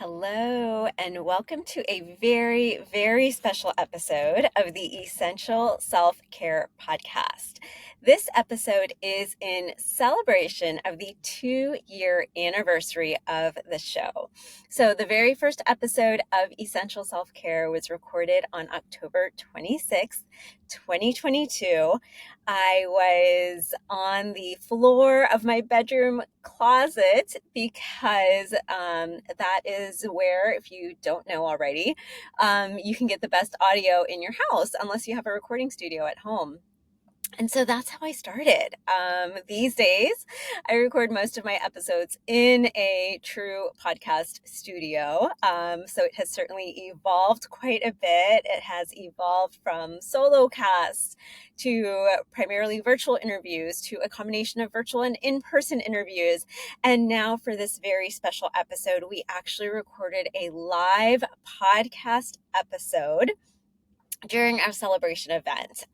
Hello, and welcome to a very, very special episode of the Essential Self-Care Podcast. This episode is in celebration of the 2-year anniversary of the show. So the very first episode of Essential Self-Care was recorded on October 26th, 2022. I was on the floor of my bedroom closet because that is where, if you don't know already, you can get the best audio in your house unless you have a recording studio at home. And so that's how I started. These days, I record most of my episodes in a true podcast studio. So it has certainly evolved quite a bit. It has evolved from solo casts to primarily virtual interviews to a combination of virtual and in-person interviews. And now for this very special episode, we actually recorded a live podcast episode during our celebration event.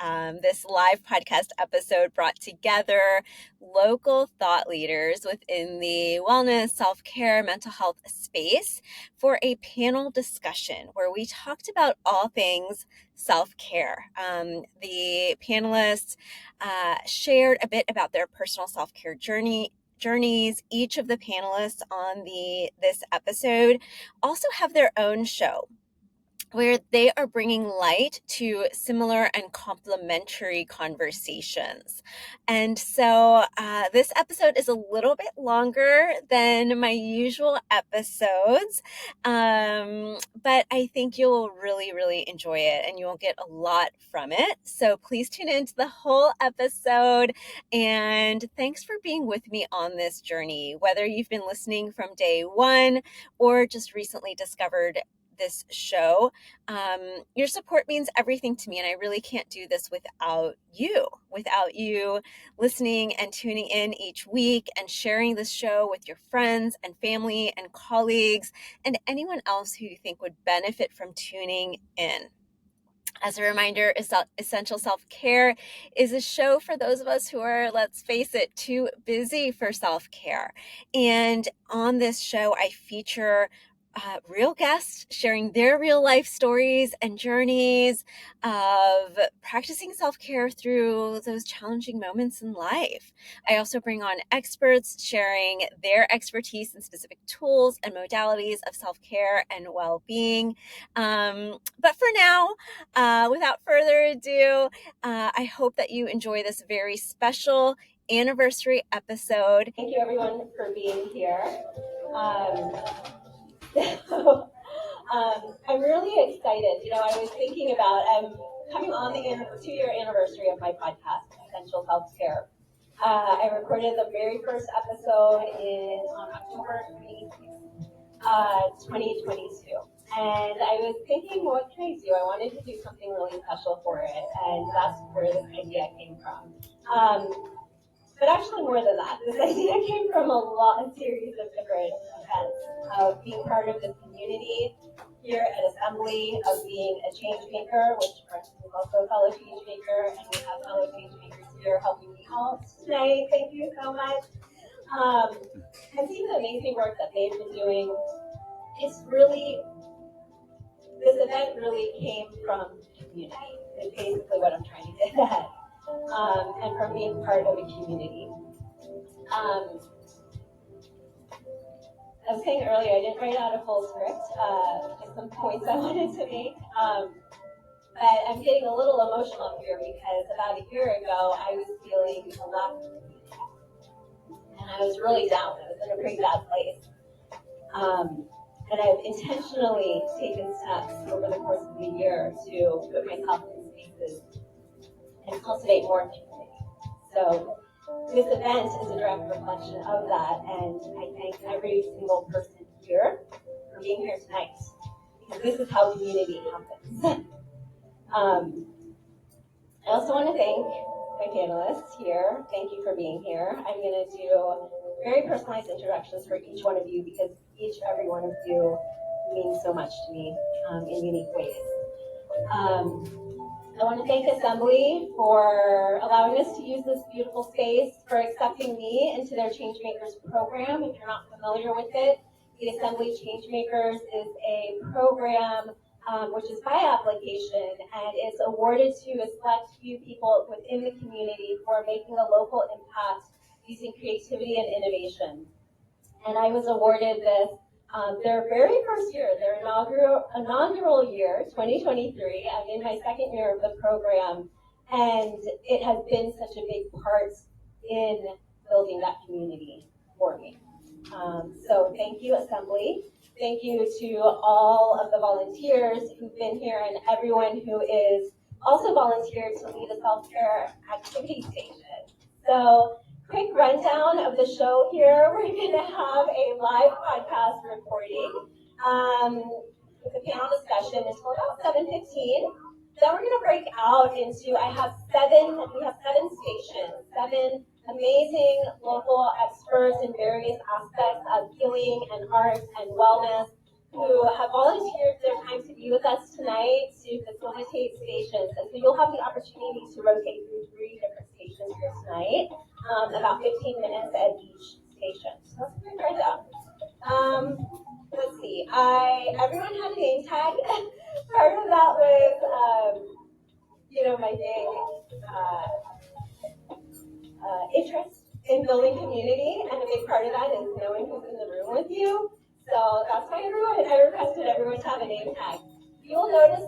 This live podcast episode brought together local thought leaders within the wellness, self-care, mental health space for a panel discussion where we talked about all things self-care. The panelists shared a bit about their personal self-care journeys. Each of the panelists on this episode also have their own show where they are bringing light to similar and complementary conversations. And so this episode is a little bit longer than my usual episodes, but I think you'll really, really enjoy it and you'll get a lot from it. So please tune into the whole episode, and thanks for being with me on this journey, whether you've been listening from day one or just recently discovered this show. Your support means everything to me, and I really can't do this without you listening and tuning in each week and sharing this show with your friends and family and colleagues and anyone else who you think would benefit from tuning in. As a reminder, Essential Self-Care is a show for those of us who are, let's face it, too busy for self-care. And on this show, I feature real guests sharing their real life stories and journeys of practicing self-care through those challenging moments in life. I also bring on experts sharing their expertise in specific tools and modalities of self-care and well-being. But for now, without further ado, I hope that you enjoy this very special anniversary episode. Thank you everyone for being here. I'm really excited. I was thinking about coming on the 2-year anniversary of my podcast, Essential Self-Care. I recorded the very first episode on October 26th, 2022. And I was thinking, what can I do? I wanted to do something really special for it, and that's where this idea came from. But actually more than that, this idea came from a series of different events, of being part of this community here at Assembly, of being a change maker, which Brenten is also a fellow change maker, and we have fellow change makers here helping me out today. Thank you so much. And seeing the amazing work that they've been doing, this event really came from community, is basically what I'm trying to get at. And from being part of a community. I was saying earlier, I didn't write out a full script, just some points I wanted to make. But I'm getting a little emotional here because about a year ago, I was feeling a lack of community. And I was really down. I was in a pretty bad place. And I've intentionally taken steps over the course of the year to put myself in spaces and cultivate more community. So this event is a direct reflection of that, and I thank every single person here for being here tonight, because this is how community happens. I also want to thank my panelists here. Thank you for being here. I'm going to do very personalized introductions for each one of you, because every one of you means so much to me in unique ways. I want to thank Assembly for allowing us to use this beautiful space, for accepting me into their Changemakers program. If you're not familiar with it, The Assembly Changemakers is a program which is by application, and it's awarded to a select few people within the community for making a local impact using creativity and innovation. And I was awarded this their very first year, their inaugural year, 2023. I'm in my second year of the program, and it has been such a big part in building that community for me. So thank you, Assembly. Thank you to all of the volunteers who've been here and everyone who is also volunteered to lead a self-care activity station. So quick rundown of the show here. We're going to have a live podcast recording with a panel discussion until about 7:15. Then we're going to break out into, we have seven stations, seven amazing local experts in various aspects of healing and art and wellness who have volunteered their time to be with us tonight to facilitate stations. And so you'll have the opportunity to rotate through 3 different stations here tonight, about 15 minutes at each station. So let's break right down. Let's see, everyone had a name tag. Part of that was, my big interest in building community, and a big part of that is knowing who's in the room with you. So that's why I requested everyone to have a name tag. You'll notice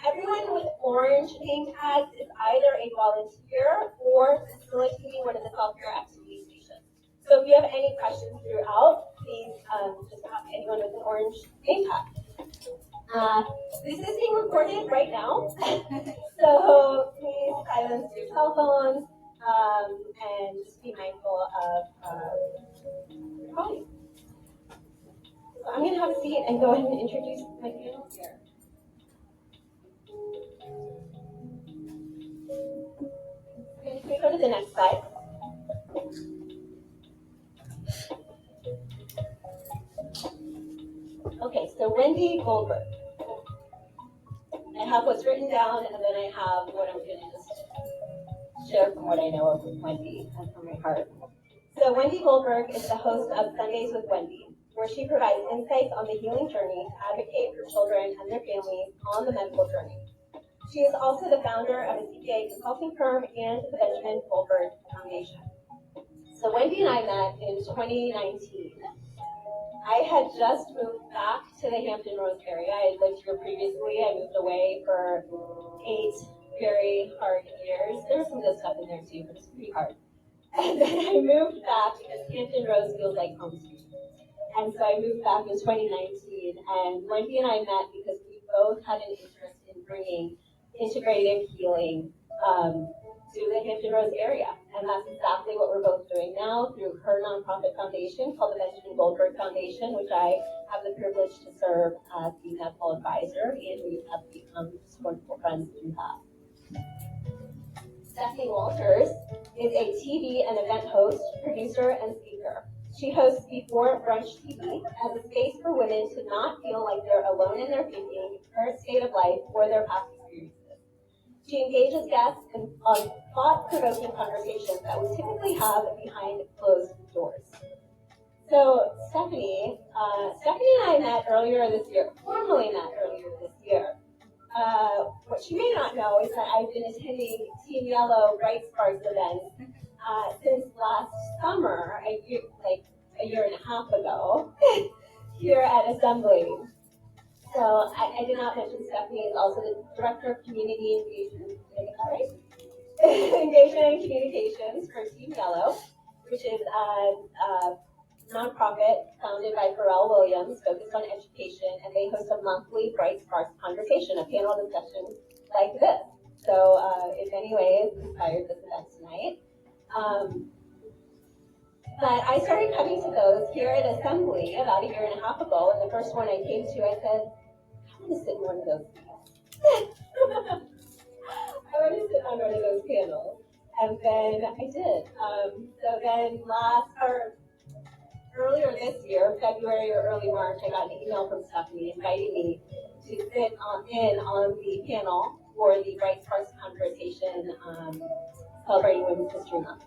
everyone with orange name tags is either a volunteer or facilitating one of the self-care activity stations. So if you have any questions throughout, please just ask anyone with an orange name tag. This is being recorded right now, so please silence your cell phones and just be mindful of recording. So I'm going to have a seat and go ahead and introduce my panel here. Can we go to the next slide? Okay, so Wendy Goldberg. I have what's written down, and then I have what I'm going to just share from what I know of Wendy and from my heart. So Wendy Goldberg is the host of Sundays with Wendy, where she provides insights on the healing journey to advocate for children and their families on the medical journey. She is also the founder of a CPA consulting firm and the Benjamin Goldberg Foundation. So Wendy and I met in 2019. I had just moved back to the Hampton Roads area. I had lived here previously. I moved away for 8 very hard years. There was some good stuff in there too, but it's pretty hard. And then I moved back because Hampton Roads feels like home to me. And so I moved back in 2019, and Wendy and I met because we both had an interest in bringing integrative healing to the Hampton Roads area. And that's exactly what we're both doing now through her nonprofit foundation called the Benjamin Goldberg Foundation, which I have the privilege to serve as the medical advisor, and we have become just wonderful friends through that. Stephanie Walters is a TV and event host, producer, and speaker. She hosts Before Brunch TV as a space for women to not feel like they're alone in their thinking, current state of life, or their past experiences. She engages guests on thought-provoking conversations that we typically have behind closed doors. So Stephanie and I met earlier this year, formally met earlier this year. What you may not know is that I've been attending Team Yellow Bright Sparks events since last summer, a year and a half ago, here at Assembly. So I did not mention Stephanie is also the Director of Community Engagement, Engagement and Communications for Team Yellow, which is a nonprofit founded by Pharrell Williams, focused on education, and they host a monthly Bright Sparks conversation, a panel discussion like this. So in many ways, inspired this event tonight. But I started coming to those here at Assembly about a year and a half ago, and the first one I came to, I said, I want to sit in one of those panels. I want to sit on one of those panels. And then I did. So then earlier this year, February or early March, I got an email from Stephanie inviting me to sit in on the panel for the Bright Sparks conversation celebrating Women's History Month.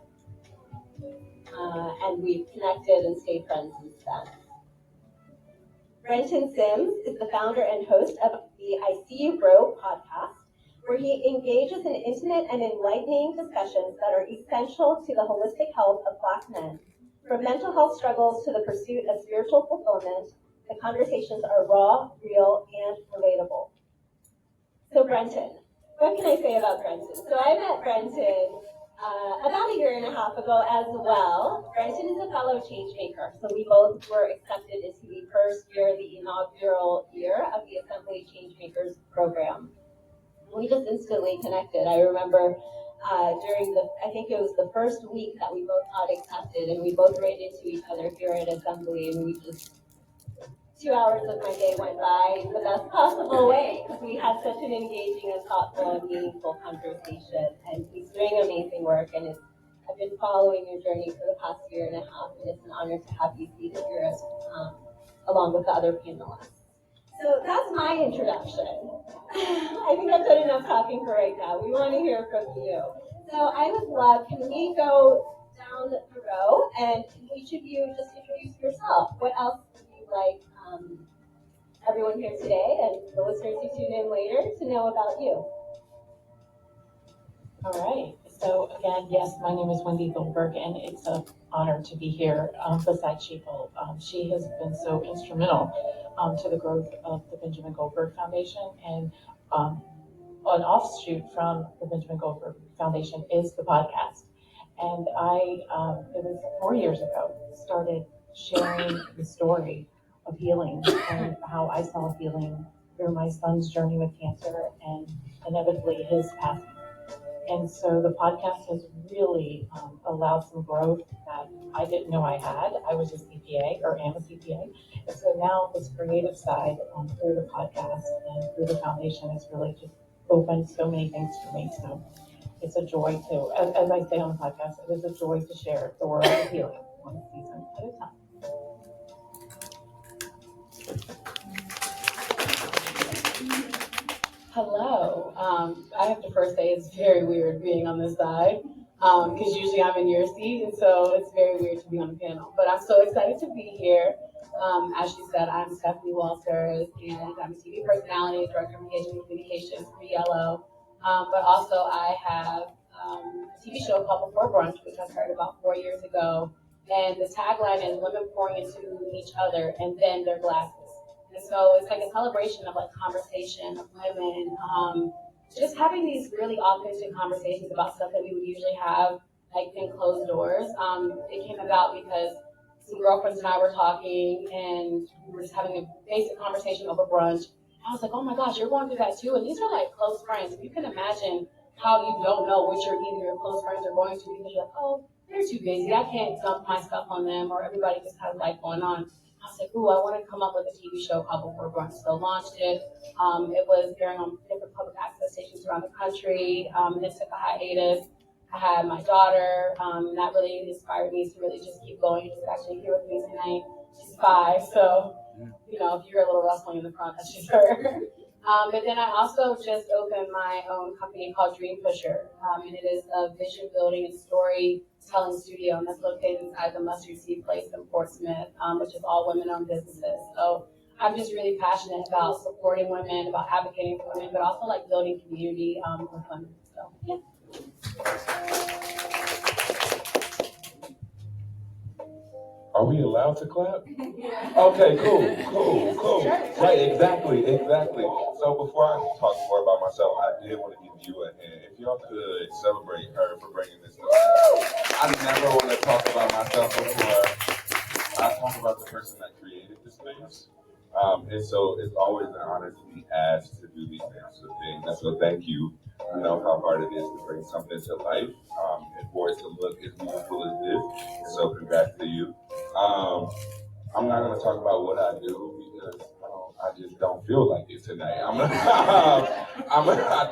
And we've connected and stayed friends since then. Brenten Sims is the founder and host of the I See You Grow podcast, where he engages in intimate and enlightening discussions that are essential to the holistic health of Black men. From mental health struggles to the pursuit of spiritual fulfillment, the conversations are raw, real, and relatable. So Brenten, what can I say about Brenten? So I met Brenten about a year and a half ago as well. Brenten is a fellow change maker, so we both were accepted into the first year, the inaugural year of the Assembly Change Makers program. We just instantly connected. I remember I think it was the first week that we both got accepted, and we both ran into each other here at Assembly, and we just 2 hours of my day went by the best possible way because we had such an engaging and thoughtful and meaningful conversation. And he's doing amazing work, and I've been following your journey for the past year and a half, and it's an honor to have you seated here along with the other panelists. So that's my introduction. I think I've done enough talking for right now. We want to hear from you. So I would love, can we go down the row and each of you just introduce yourself? What else would you like everyone here today and the listeners who tune in later to know about you? All right. So again, yes, my name is Wendy Goldberg, and it's an honor to be here beside Sheeple. She has been so instrumental to the growth of the Benjamin Goldberg Foundation, and an offshoot from the Benjamin Goldberg Foundation is the podcast. And it was 4 years ago, started sharing the story of healing and how I saw healing through my son's journey with cancer and inevitably his passing. And so the podcast has really allowed some growth that I didn't know I had. I was a CPA or am a CPA. And so now this creative side through the podcast and through the foundation has really just opened so many things for me. So it's a joy to, as I say on the podcast, it is a joy to share the world of healing one season at a time. Hello. I have to first say it's very weird being on this side because usually I'm in your seat, and so it's very weird to be on the panel. But I'm so excited to be here. As she said, I'm Stephanie Walters, and I'm a TV personality, director of engagement and communications for Yellow. But also I have a TV show called Before Brunch, which I started about 4 years ago. And the tagline is women pouring into each other and then their glasses. And so it's like a celebration of like conversation of women, just having these really authentic conversations about stuff that we would usually have like in closed doors. It came about because some girlfriends and I were talking and we were just having a basic conversation over brunch. I was like, oh my gosh, you're going through that too. And these are like close friends. If you can imagine how you don't know what your either your close friends are going through because you're like, oh, they're too busy. I can't dump my stuff on them, or everybody just has life going on. I was like, ooh, I want to come up with a TV show called Before Brunch. So launched it. It was airing on different public access stations around the country. It took a hiatus. I had my daughter. That really inspired me to really just keep going. She's actually here with me tonight. She's 5, so you know, if you're a little rustling in the front, that's just her. But then I also just opened my own company called Dream Pusher, and it is a vision building and storytelling studio, and that's located inside the Mustard Seed Place in Portsmouth, which is all women-owned businesses. So I'm just really passionate about supporting women, about advocating for women, but also like building community with women. So yeah. Are we allowed to clap? Okay, cool. Right, exactly. So before I talk more about myself, I did want to give you a hand. If y'all could celebrate her for bringing this up. I never want to talk about myself before I talk about the person that created this space. And so it's always an honor to be asked to do these types of things. And so thank you. You know how hard it is to bring something to life, and for it to look as beautiful as this. So congrats to you. I'm not going to talk about what I do because I just don't feel like it tonight. I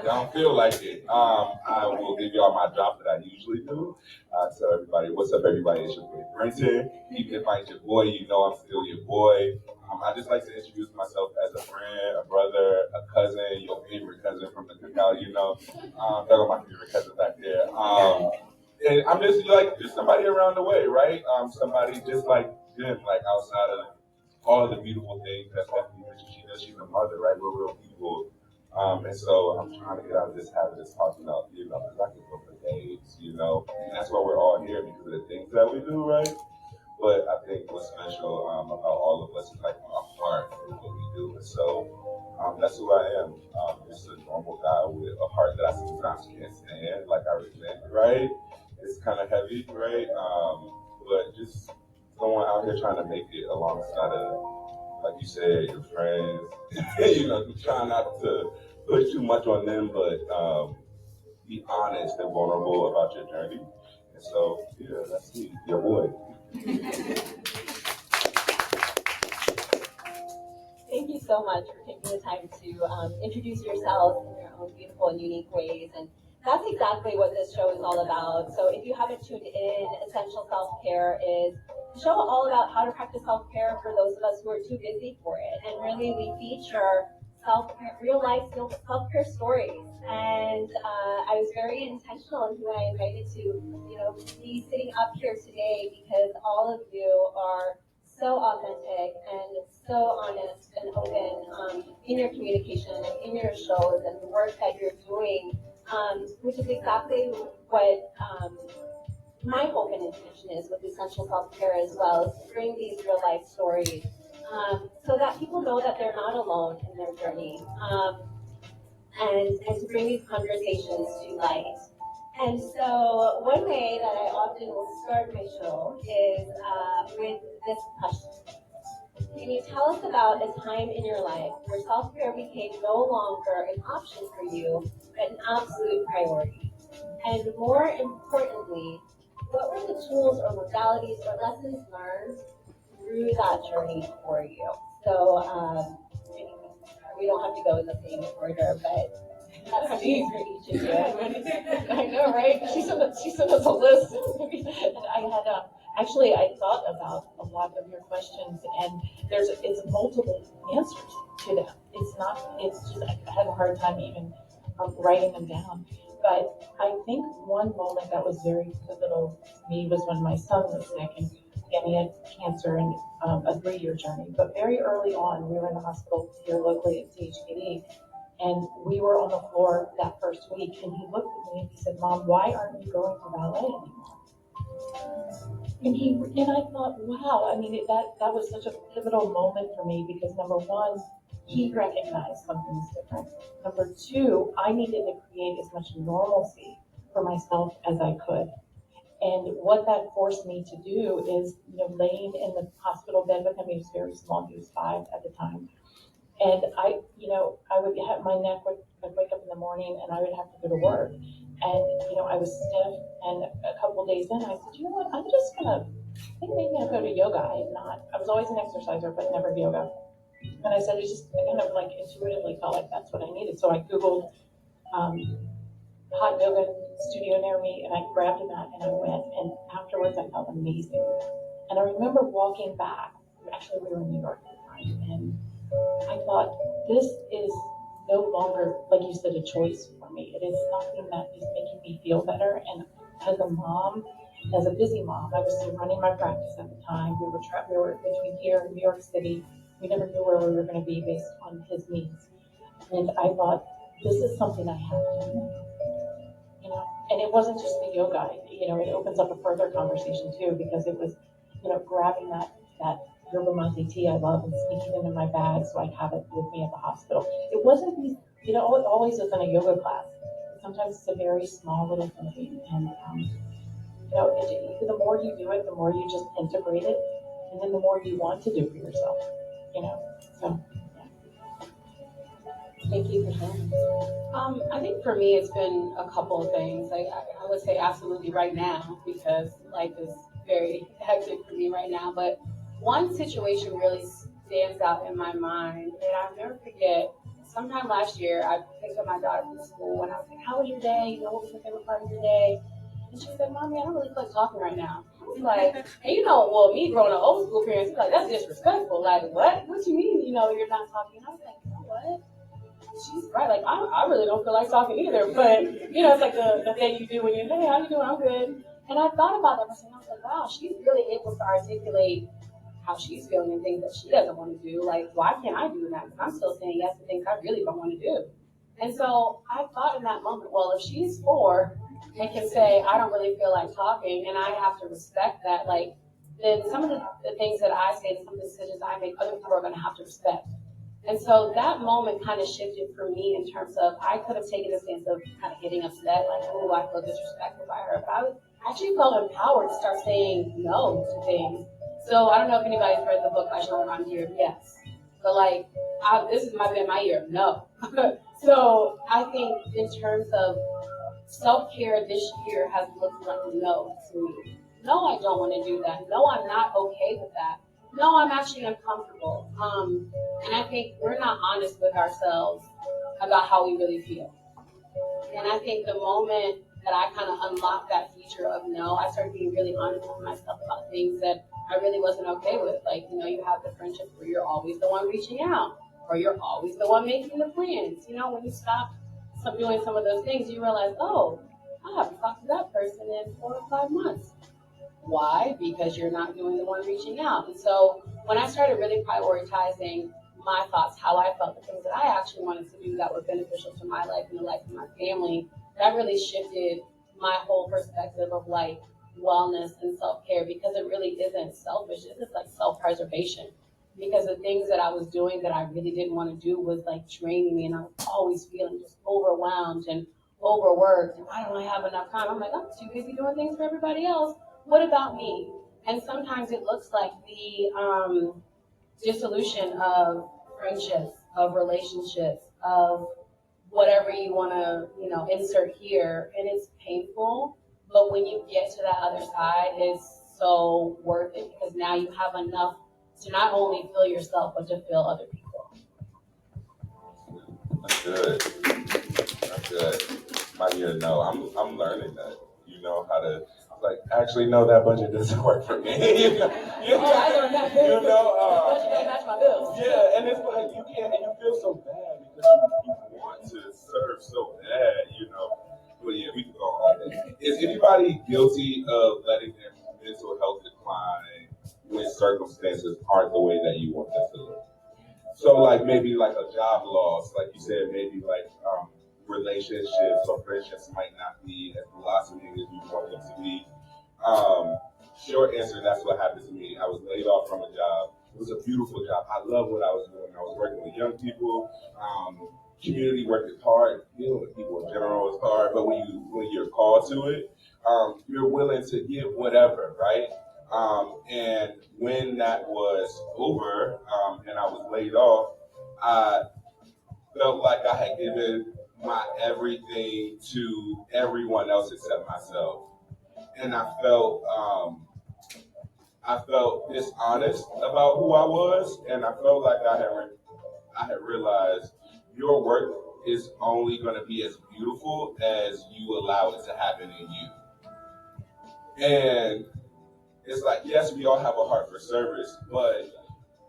don't feel like it. I will give y'all my drop that I usually do. Tell everybody, what's up, everybody? It's your boy Brenten. Even if I ain't your boy, you know I'm still your boy. I just like to introduce myself as a friend, a brother, a cousin, your favorite cousin from the cookout, you know. That was my favorite cousin back there. And I'm just like just somebody around the way, right? Somebody just like them, like outside of all the beautiful things that Stephanie mentioned. She does. She's a mother, right? We're real people. And so I'm trying to get out of this habit of talking about, because I can go for days, and that's why we're all here because of the things that we do, right? But I think what's special about all of us is like our heart is what we do. And so that's who I am. Just a normal guy with a heart that I sometimes can't stand, like I resent, right? It's kind of heavy, right? But just someone out here trying to make it alongside of, like you said, your friends. Try not to put too much on them, but be honest and vulnerable about your journey. And so, yeah, that's me, your boy. Thank you so much for taking the time to introduce yourselves in your own beautiful and unique ways. And that's exactly what this show is all about. So if you haven't tuned in, Essential Self-Care is a show all about how to practice self-care for those of us who are too busy for it. And really, we feature self-care, real life self-care stories. And I was very intentional in who I invited to, be sitting up here today because all of you are so authentic and so honest and open in your communication and in your shows and the work that you're doing, which is exactly what my hope and intention is with Essential Self-Care as well, is to bring these real life stories so that people know that they're not alone in their journey, and to bring these conversations to light. And so one way that I often will start my show is with this question. Can you tell us about a time in your life where self-care became no longer an option for you, but an absolute priority? And more importantly, what were the tools or modalities or lessons learned through that journey for you? So we don't have to go in the same order, but that's me for each of you. I know, right? She sent us a list. And I thought about a lot of your questions, and it's multiple answers to them. It's just, I had a hard time even writing them down. But I think one moment that was very pivotal to me was when my son was sick, and he had cancer and a 3-year journey. But very early on, we were in the hospital here locally at CHPD, and we were on the floor that first week, and he looked at me and he said, "Mom, why aren't you going to ballet anymore?" And I thought, wow, I mean, that was such a pivotal moment for me because number one, he recognized something was different. Number two, I needed to create as much normalcy for myself as I could. And what that forced me to do is, laying in the hospital bed with him. He was very small. He was 5 at the time. And I would have my neck I'd wake up in the morning and I would have to go to work. And, I was stiff. And a couple of days in, I said, you know what, I think maybe I'll go to yoga. I was always an exerciser, but never yoga. And I said, I kind of like intuitively felt like that's what I needed. So I Googled hot yoga studio near me and I grabbed a mat and I went. And afterwards I felt amazing. And I remember walking back. Actually, we were in New York at the time. And I thought, this is no longer, like you said, a choice for me. It is something that is making me feel better. And as a mom, as a busy mom, I was still running my practice at the time. We were between here and New York City. We never knew where we were going to be based on his needs. And I thought, this is something I have to do. And it wasn't just the yoga. It opens up a further conversation too, because it was, grabbing that yerba mate tea I love and sneaking it in my bag so I'd have it with me at the hospital. It wasn't these, it always was in a yoga class. Sometimes it's a very small little thing. And, the more you do it, the more you just integrate it. And then the more you want to do for yourself, so. Thank you for sharing. I think for me, it's been a couple of things. I would say absolutely right now because life is very hectic for me right now. But one situation really stands out in my mind, and I'll never forget. Sometime last year, I picked up my daughter from school, and I was like, "How was your day? What was your favorite part of your day?" And she said, "Mommy, I don't really feel like talking right now." I was like, and well, me growing up old school parents, he's like, "That's disrespectful. Like, what? What you mean? You're not talking?" I was like, "You know what? She's right. Like, I really don't feel like talking either. But, it's like the thing you do when you're, hey, how you doing? I'm good." And I thought about that. I was like, wow, she's really able to articulate how she's feeling and things that she doesn't want to do. Like, why can't I do that? Because I'm still saying yes to things I really don't want to do. And so I thought in that moment, well, if she's 4 and can say, I don't really feel like talking, and I have to respect that, like, then some of the things that I say, some of the decisions I make, other people are going to have to respect. And so that moment kind of shifted for me in terms of I could have taken a stance of kind of getting upset, like, oh, I feel disrespected by her. But I actually felt empowered to start saying no to things. So I don't know if anybody's read the book by Sean Around Here. Yes. But like, this has been my year. No. So I think in terms of self-care this year has looked like no to me. No, I don't want to do that. No, I'm not okay with that. No, I'm actually uncomfortable. And I think we're not honest with ourselves about how we really feel. And I think the moment that I kind of unlocked that feature of no, I started being really honest with myself about things that I really wasn't okay with. Like, you have the friendships where you're always the one reaching out, or you're always the one making the plans. When you stop doing some of those things, you realize, oh, I haven't talked to that person in 4 or 5 months. Why? Because you're not doing the one reaching out. And so when I started really prioritizing my thoughts, how I felt, the things that I actually wanted to do that were beneficial to my life and the life of my family, that really shifted my whole perspective of like wellness and self-care, because it really isn't selfish. It's like self-preservation. Because the things that I was doing that I really didn't want to do was like draining me, and I was always feeling just overwhelmed and overworked. And why don't I have enough time? I'm like, I'm too busy doing things for everybody else. What about me? And sometimes it looks like the dissolution of friendships, of relationships, of whatever you want to, insert here. And it's painful, but when you get to that other side, it's so worth it, because now you have enough to not only feel yourself, but to feel other people. That's good. That's good. My year, no, I'm learning that. How to, like, actually, no, that budget doesn't work for me. I learned that. Budget don't match my bills. Yeah, and it's like you can't, and you feel so bad because you want to serve so bad. But yeah, we can go on. Is anybody guilty of letting their mental health decline when circumstances aren't the way that you want them to look? So, like, maybe like a job loss, like you said, maybe like relationships or friendships might not be as blossoming as you want them to be. Short answer, that's what happened to me. I was laid off from a job. It was a beautiful job. I love what I was doing. I was working with young people. Community work is hard. Dealing with people in general is hard, but when you're called to it, you're willing to give whatever, right? And when that was over, and I was laid off, I felt like I had given my everything to everyone else except myself, and I felt dishonest about who I was, and I felt like I had realized your work is only going to be as beautiful as you allow it to happen in you. And it's like, yes, we all have a heart for service, but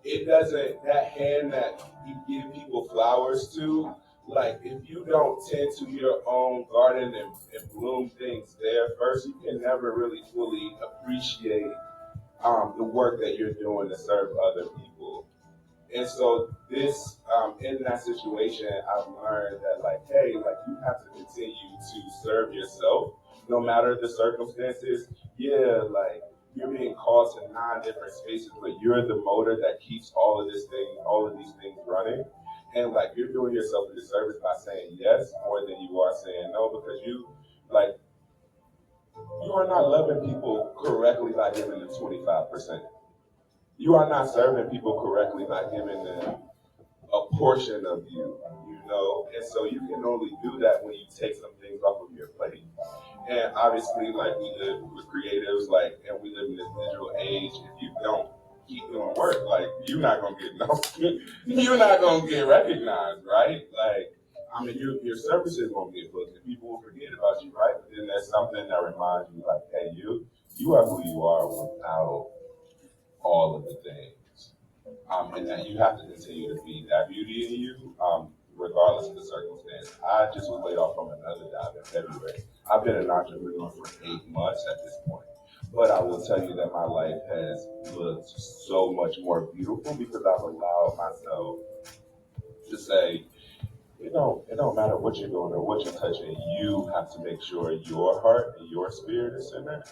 it doesn't, that hand that you give people flowers to, like, if you don't tend to your own garden and bloom things there first, you can never really fully appreciate the work that you're doing to serve other people. And so this, in that situation, I've learned that, like, hey, like, you have to continue to serve yourself, no matter the circumstances. Yeah, like, you're being called to 9 different spaces, but you're the motor that keeps all of these things running. And like, you're doing yourself a disservice by saying yes more than you are saying no, because you are not loving people correctly by giving them 25%. You are not serving people correctly by giving them a portion of you. And so you can only do that when you take some things off of your plate. And obviously, like, we live with creatives, like, and we live in this digital age. If you don't keep doing work, like, you're not gonna you're not gonna get recognized, right? Like, I mean, your services won't get booked, and people will forget about you, right? But then there's something that reminds you, like, hey, you are who you are without all of the things, and that you have to continue to feed that beauty in you, regardless of the circumstance. I just was laid off from another job in February. I've been an entrepreneur for 8 months at this point, But I will tell you that my life has looked so much more beautiful because I've allowed myself to say, it don't matter what you're doing or what you're touching. You have to make sure your heart and your spirit is in there.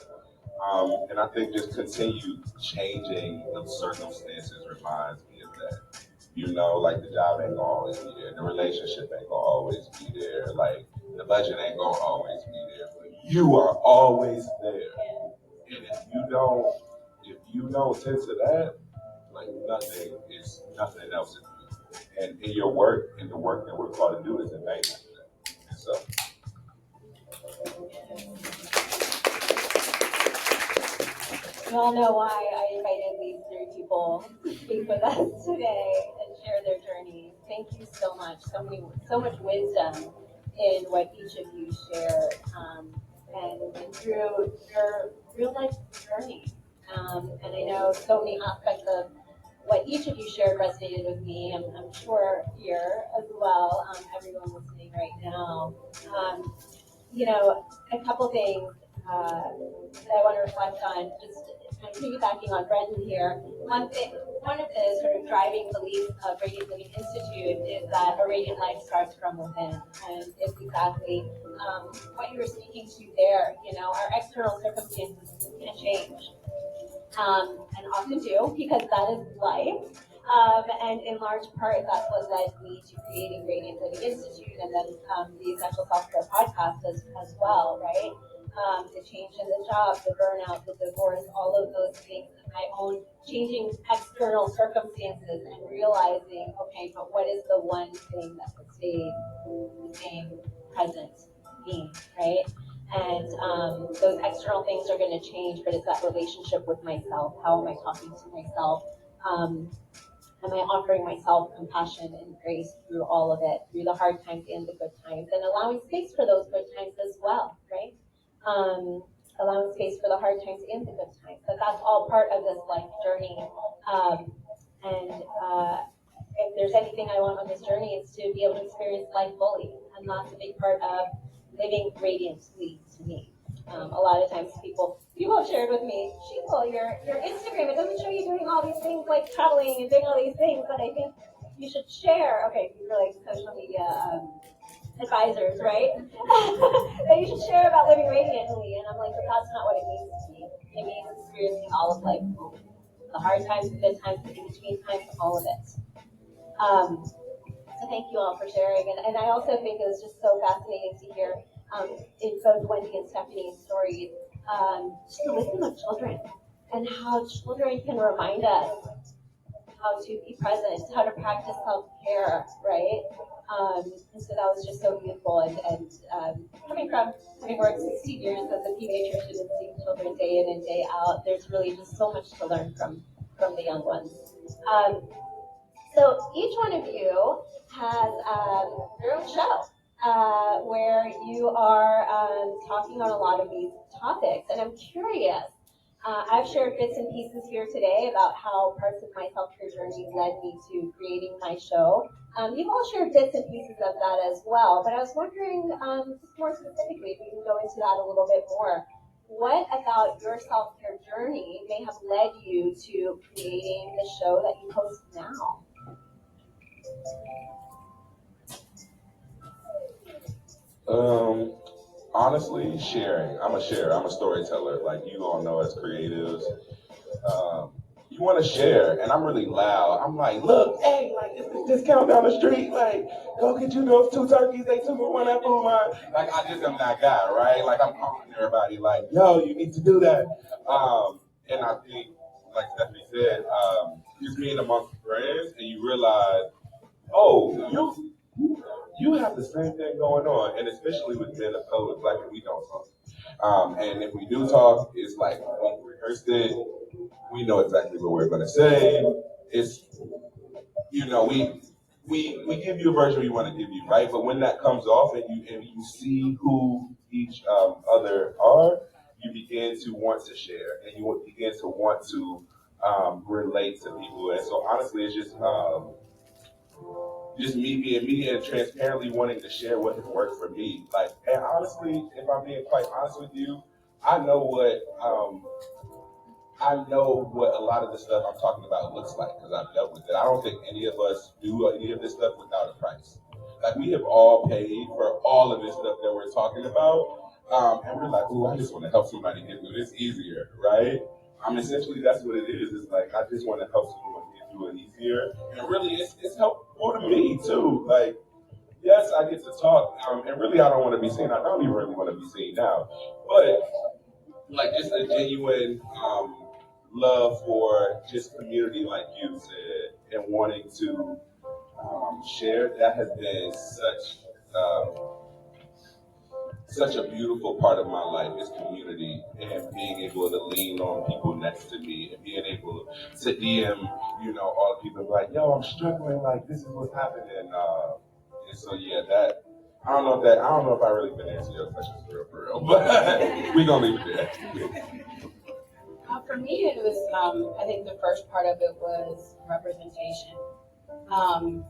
And I think just continue changing the circumstances reminds me of that. Like the job ain't gonna always be there, the relationship ain't gonna always be there, like the budget ain't gonna always be there, but you are always there. And if you don't tend to that, like nothing else is good. And in your work, in the work that we're called to do is in vain after that. And so You all know why I invited these three people to speak with us today and share their journeys. Thank you so much. So much wisdom in what each of you shared, and through your real life journey. And I know so many aspects of what each of you shared resonated with me. I'm sure here as well. Everyone listening right now. Um, a couple things that I want to reflect on, just kind of piggybacking on Brenten here. One of the sort of driving beliefs of Radiant Living Institute is that a radiant life starts from within, and it's exactly what you were speaking to there. Our external circumstances can change, and often do, because that is life. And in large part, that's what led me to creating Radiant Living Institute and then the Essential Self-Care podcast as well, right? The change in the job, the burnout, the divorce, all of those things, my own changing external circumstances and realizing, okay, but what is the one thing that would stay the same, present, me, right? And those external things are going to change, but it's that relationship with myself. How am I talking to myself? Am I offering myself compassion and grace through all of it, through the hard times and the good times, and allowing space for those good times as well, right? Allowing space for the hard times and the good times. But that's all part of this life journey. And if there's anything I want on this journey, it's to be able to experience life fully, and that's a big part of living radiantly to me. A lot of times people have shared with me, Sheila, your Instagram, it doesn't show you doing all these things like traveling and doing all these things, but I think you should share. Okay, these are like social media advisors, right? That you should share about living radiantly. And I'm like, but that's not what it means to me. It means experiencing all of life, the hard times, the good times, the in-between times, all of it. So thank you all for sharing. And I also think it was just so fascinating to hear in both Wendy and Stephanie's stories, just the wisdom of children and how children can remind us how to be present, how to practice self-care, right? And so that was just so beautiful. And coming from having worked 16 years as a pediatrician and seeing children day in and day out, there's really just so much to learn from the young ones. So each one of you has your own show where you are talking on a lot of these topics. And I'm curious, I've shared bits and pieces here today about how parts of my self-care journey led me to creating my show. You've all shared bits and pieces of that as well, but I was wondering, just more specifically, if we can go into that a little bit more. What about your self-care journey may have led you to creating the show that you host now? Honestly, sharing. I'm a sharer. I'm a storyteller. Like you all know as creatives, you want to share, and I'm really loud. I'm like, look, hey, like it's this discount down the street. Like, go get you those 2 turkeys. They 2 for 1 at Food Line. Like, I just am that guy, right? Like, I'm calling everybody, like, yo, you need to do that. And I think, like Stephanie said, just being amongst friends, and you realize, oh, you have the same thing going on, and especially with men of color, black and we don't talk. And if we do talk, it's like we rehearsed it. We know exactly what we're going to say. It's we give you a version we want to give you, right? But when that comes off and you see who each other are, you begin to want to share, and you begin to want to relate to people. And so honestly, it's just me being me and transparently wanting to share what has worked for me. Like, and honestly, if I'm being quite honest with you, I know what a lot of the stuff I'm talking about looks like because I've dealt with it. I don't think any of us do any of this stuff without a price. Like we have all paid for all of this stuff that we're talking about, and we're like, "Ooh, I just want to help somebody get through this easier," right? Essentially that's what it is. It's like I just want to help someone get through it easier, and really, it's helpful to me too. Like, yes, I get to talk, and really, I don't want to be seen. I don't even really want to be seen now, but like just a genuine love for just community, like you said, and wanting to share. That has been such a beautiful part of my life is community and being able to lean on people next to me and being able to DM, all the people like, yo, I'm struggling, like this is what's happening. And so yeah, that I don't know if I really been answering your questions for real, but we gonna leave it there. For me, it was, I think the first part of it was representation. Um,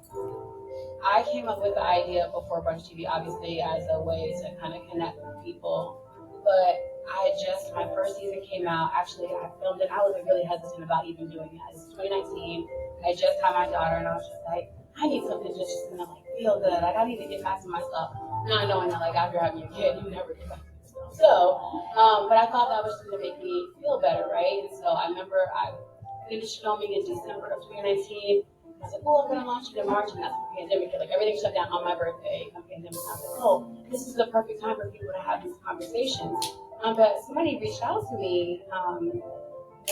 I came up with the idea of Before Brunch TV, obviously, as a way to kind of connect with people. But my first season came out, actually, I filmed it. I was really hesitant about even doing it. It's 2019. I just had my daughter, and I was just like, I need something just to like feel good. Like, I need to get back to myself. Not knowing that, like, after having a kid, you never get back to yourself. So, but I thought that was just going to make me feel better, right? And so I remember I finished filming in December of 2019. I was like, oh, I'm going to launch it in March, and that's the pandemic. Like, everything shut down on my birthday. The pandemic. I was like, oh, this is the perfect time for people to have these conversations. But somebody reached out to me, and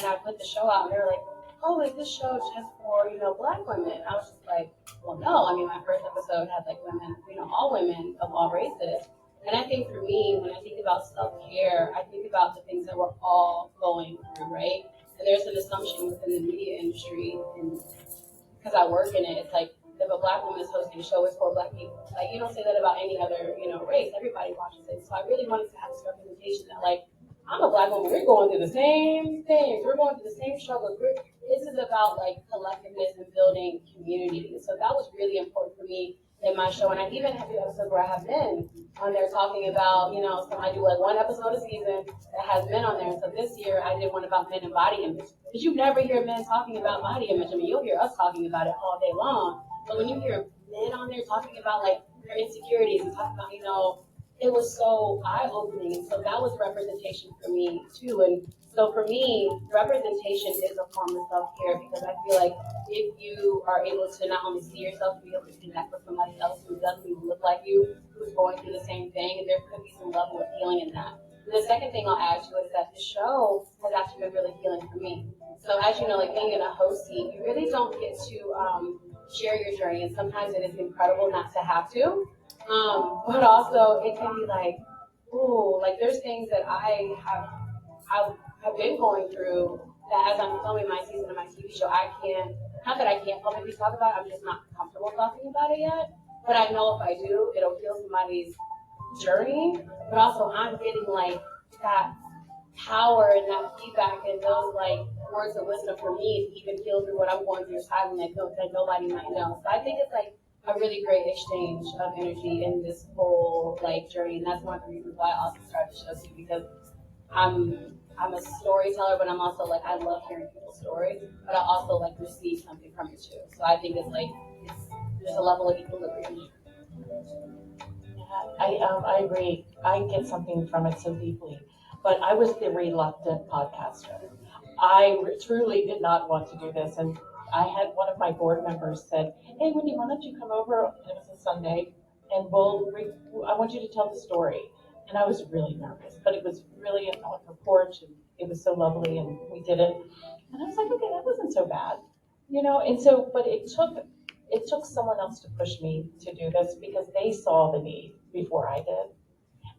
I put the show out, and they were like, oh, is this show just for, Black women? I was just like, well, no. I mean, my first episode had, like, women, all women of all races. And I think for me, when I think about self-care, I think about the things that we're all going through, right? And there's an assumption within the media industry, and because I work in it, it's like if a Black woman is hosting a show, it's for Black people. Like, you don't say that about any other, race. Everybody watches it. So I really wanted to have this representation that, like, I'm a Black woman. We're going through the same things. We're going through the same struggles. This is about, like, collectiveness and building community. So that was really important for me in my show. And I even have the episodes where I have men on there talking about, so I do, like, one episode a season that has men on there. So this year I did one about men and body image. Because you never hear men talking about body image. I mean, you'll hear us talking about it all day long. But when you hear men on there talking about, like, their insecurities and talking about, it was so eye-opening. And so that was representation for me, too. And so for me, representation is a form of self-care because I feel like if you are able to not only see yourself, but be able to connect with somebody else who doesn't even look like you, who's going through the same thing, and there could be some level of healing in that. And the second thing I'll add to it is that the show has actually been really healing for me. So as you know, like being in a host seat, you really don't get to share your journey, and sometimes it is incredible not to have to. But also it can be like, ooh, like there's things that I've been going through that as I'm filming my season of my TV show, not that I can't publicly talk about it, I'm just not comfortable talking about it yet. But I know if I do, it'll heal somebody's journey. But also I'm getting like that power and that feedback and those like words of wisdom for me to even heal through what I'm going through silently that nobody might know. So I think it's like a really great exchange of energy in this whole like journey, and that's one of the reasons why I also started the show too, because I'm a storyteller, but I'm also like I love hearing people's stories, but I also like receive something from it too. So I think there's a level of equilibrium. I agree. I get something from it so deeply. But I was the reluctant podcaster. I truly did not want to do this. And I had one of my board members said, hey, Wendy, why don't you come over? And it was a Sunday. And I want you to tell the story. And I was really nervous. But it was really on her porch. And it was so lovely. And we did it. And I was like, okay, that wasn't so bad. And so, but it took someone else to push me to do this because they saw the need before I did.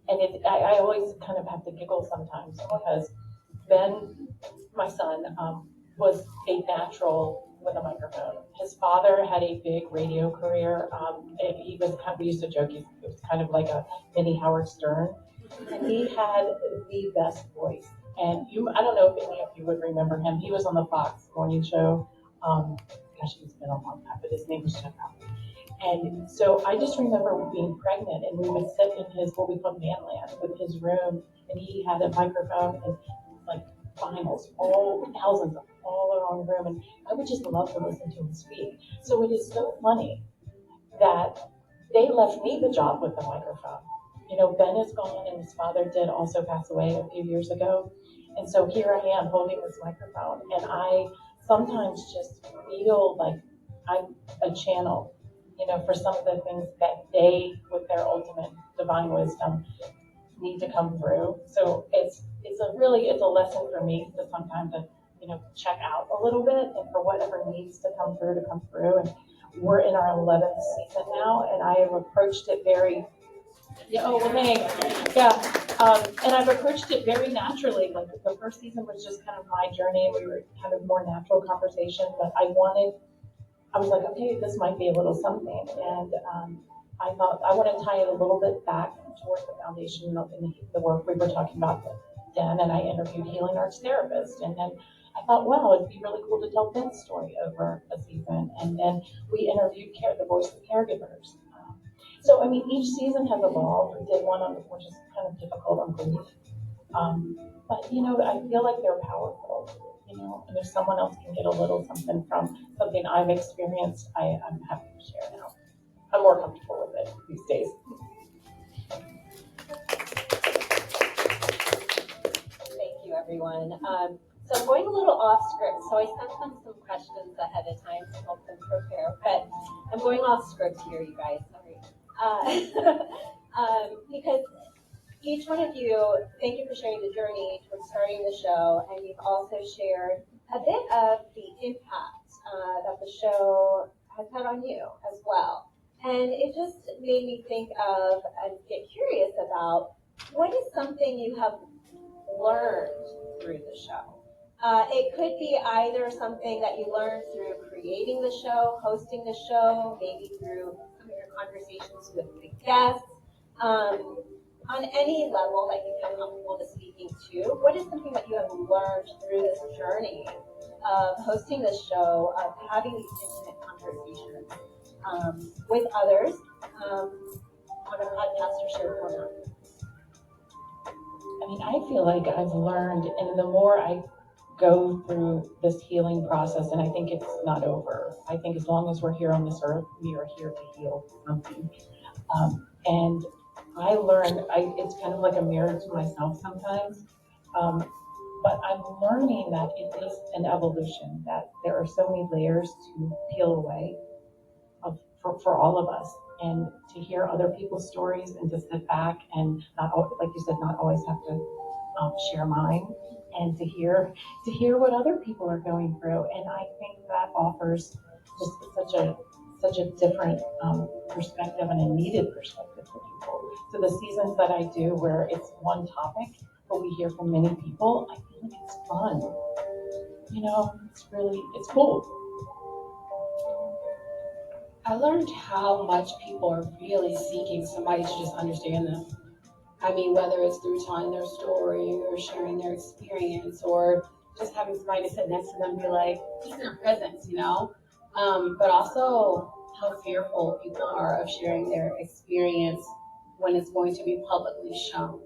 And I always kind of have to giggle sometimes because Ben, my son, was a natural with a microphone. His father had a big radio career. We used to joke, it was kind of like a mini Howard Stern. And he had the best voice. And I don't know if any of you would remember him. He was on the Fox morning show. He's been on long time, but his name was Jeff Allen. And so I just remember being pregnant, and we would sit in his, what we called manland, with his room, and he had a microphone and like vinyls, all thousands all around the room, and I would just love to listen to him speak. So it is so funny that they left me the job with the microphone. You know, Ben is gone, and his father did also pass away a few years ago. And so here I am holding this microphone, and I sometimes just feel like I'm a channel, you know, for some of the things that they, with their ultimate divine wisdom, need to come through. So it's a lesson for me to sometimes check out a little bit, and for whatever needs to come through to come through. And we're in our 11th season now, and I have approached it very and I've approached it very naturally. Like the first season was just kind of my journey. We were kind of more natural conversation, but I was like, okay, this might be a little something. And I thought I want to tie it a little bit back toward the foundation of the work we were talking about then. And I interviewed healing arts therapists. And then I thought, well, it'd be really cool to tell Ben's story over a season. And then we interviewed the voice of caregivers. So, I mean, each season has evolved. We did one on which is kind of difficult on grief. But, you know, I feel like they're powerful, you know, and if someone else can get a little something from something I've experienced, I'm happy to share now. I'm more comfortable with it these days. Thank you, everyone. So I'm going a little off script, so I sent them some questions ahead of time to help them prepare, but I'm going off script here, you guys, sorry. Because each one of you, thank you for sharing the journey towards starting the show, and you've also shared a bit of the impact that the show has had on you as well. And it just made me think of and get curious about what is something you have learned through the show. It could be either something that you learned through creating the show, hosting the show, maybe through some of your conversations with the guests, on any level that you feel comfortable to speaking to. What is something that you have learned through this journey of hosting this show, of having these intimate conversations with others on a podcast or show format? I mean, I feel like I've learned, and the more I go through this healing process, and I think it's not over. I think as long as we're here on this earth, we are here to heal something. And I learned, it's kind of like a mirror to myself sometimes. But I'm learning that it is an evolution, that there are so many layers to peel away for all of us. And to hear other people's stories and to sit back and not, like you said, not always have to share mine, and to hear what other people are going through. And I think that offers just such a different perspective, and a needed perspective for people. So the seasons that I do where it's one topic, but we hear from many people, I feel like it's fun. You know, it's cool. I learned how much people are really seeking somebody to just understand them. I mean, whether it's through telling their story or sharing their experience or just having somebody to sit next to them and be like, just in their presence, you know? But also how fearful people are of sharing their experience when it's going to be publicly shown.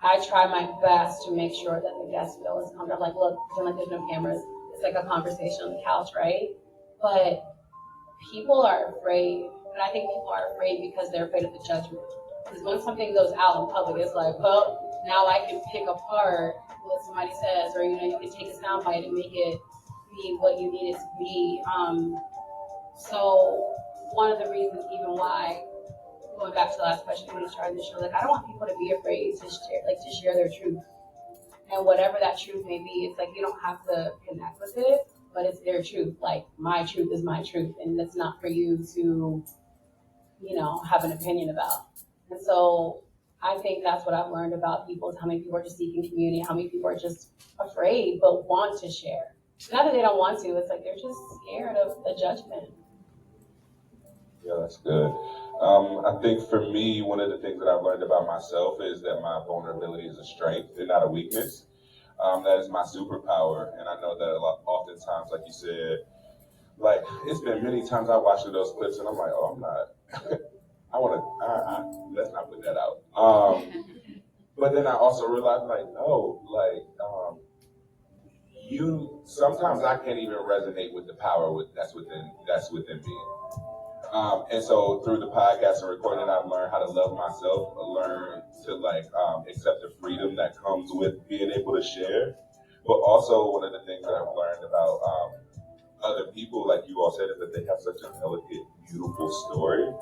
I try my best to make sure that the guests feel as comfortable. Like, look, pretend like there's no cameras. It's like a conversation on the couch, right? But people are afraid, and I think people are afraid because they're afraid of the judgment. Because when something goes out in public, it's like, well, now I can pick apart what somebody says, or you can take a soundbite and make it be what you need it to be. So one of the reasons, even why, going back to the last question when you started the show, like I don't want people to be afraid to share their truth, and whatever that truth may be, it's like you don't have to connect with it, but it's their truth. Like my truth is my truth, and it's not for you to, have an opinion about. And so I think that's what I've learned about people, is how many people are just seeking community, how many people are just afraid but want to share. Not that they don't want to, it's like they're just scared of the judgment. Yeah, that's good. I think for me, one of the things that I've learned about myself is that my vulnerability is a strength and not a weakness. That is my superpower. And I know that oftentimes, like you said, like, it's been many times I watched those clips and I'm like, oh, I'm not, let's not put that out. But then I also realized, like, no, like, sometimes I can't even resonate with the power that's within me. And so through the podcast and recording, I've learned how to love myself, learn to accept the freedom that comes with being able to share. But also one of the things that I've learned about other people, like you all said, is that they have such a delicate, beautiful story.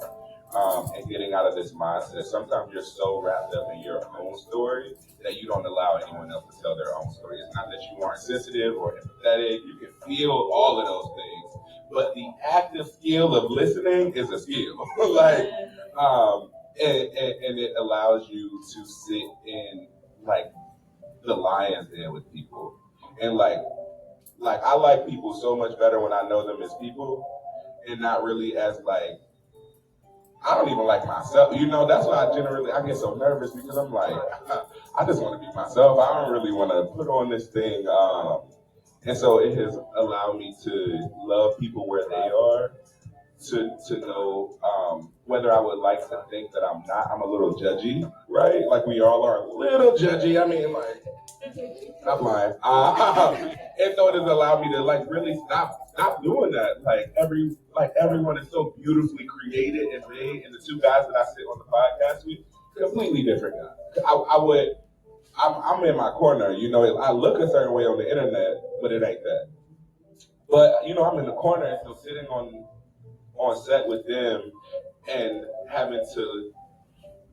And getting out of this mindset, sometimes you're so wrapped up in your own story that you don't allow anyone else to tell their own story. It's not that you aren't sensitive or empathetic. You can feel all of those things. But the active skill of listening is a skill. And it allows you to sit in like the lion's den with people. And like I like people so much better when I know them as people and not really as like, I don't even like myself. That's why I get so nervous because I'm like, I just want to be myself. I don't really want to put on this thing. And so it has allowed me to love people where they are, to know whether I would like to think that I'm a little judgy, right? Like we all are a little judgy. I mean, like, I'm lying. And so it has allowed me to like really stop doing that. Like everyone is so beautifully created and made, and the two guys that I sit on the podcast with, completely different guys. I'm in my corner. I look a certain way on the internet, but it ain't that. But I'm in the corner, and so sitting on set with them and having to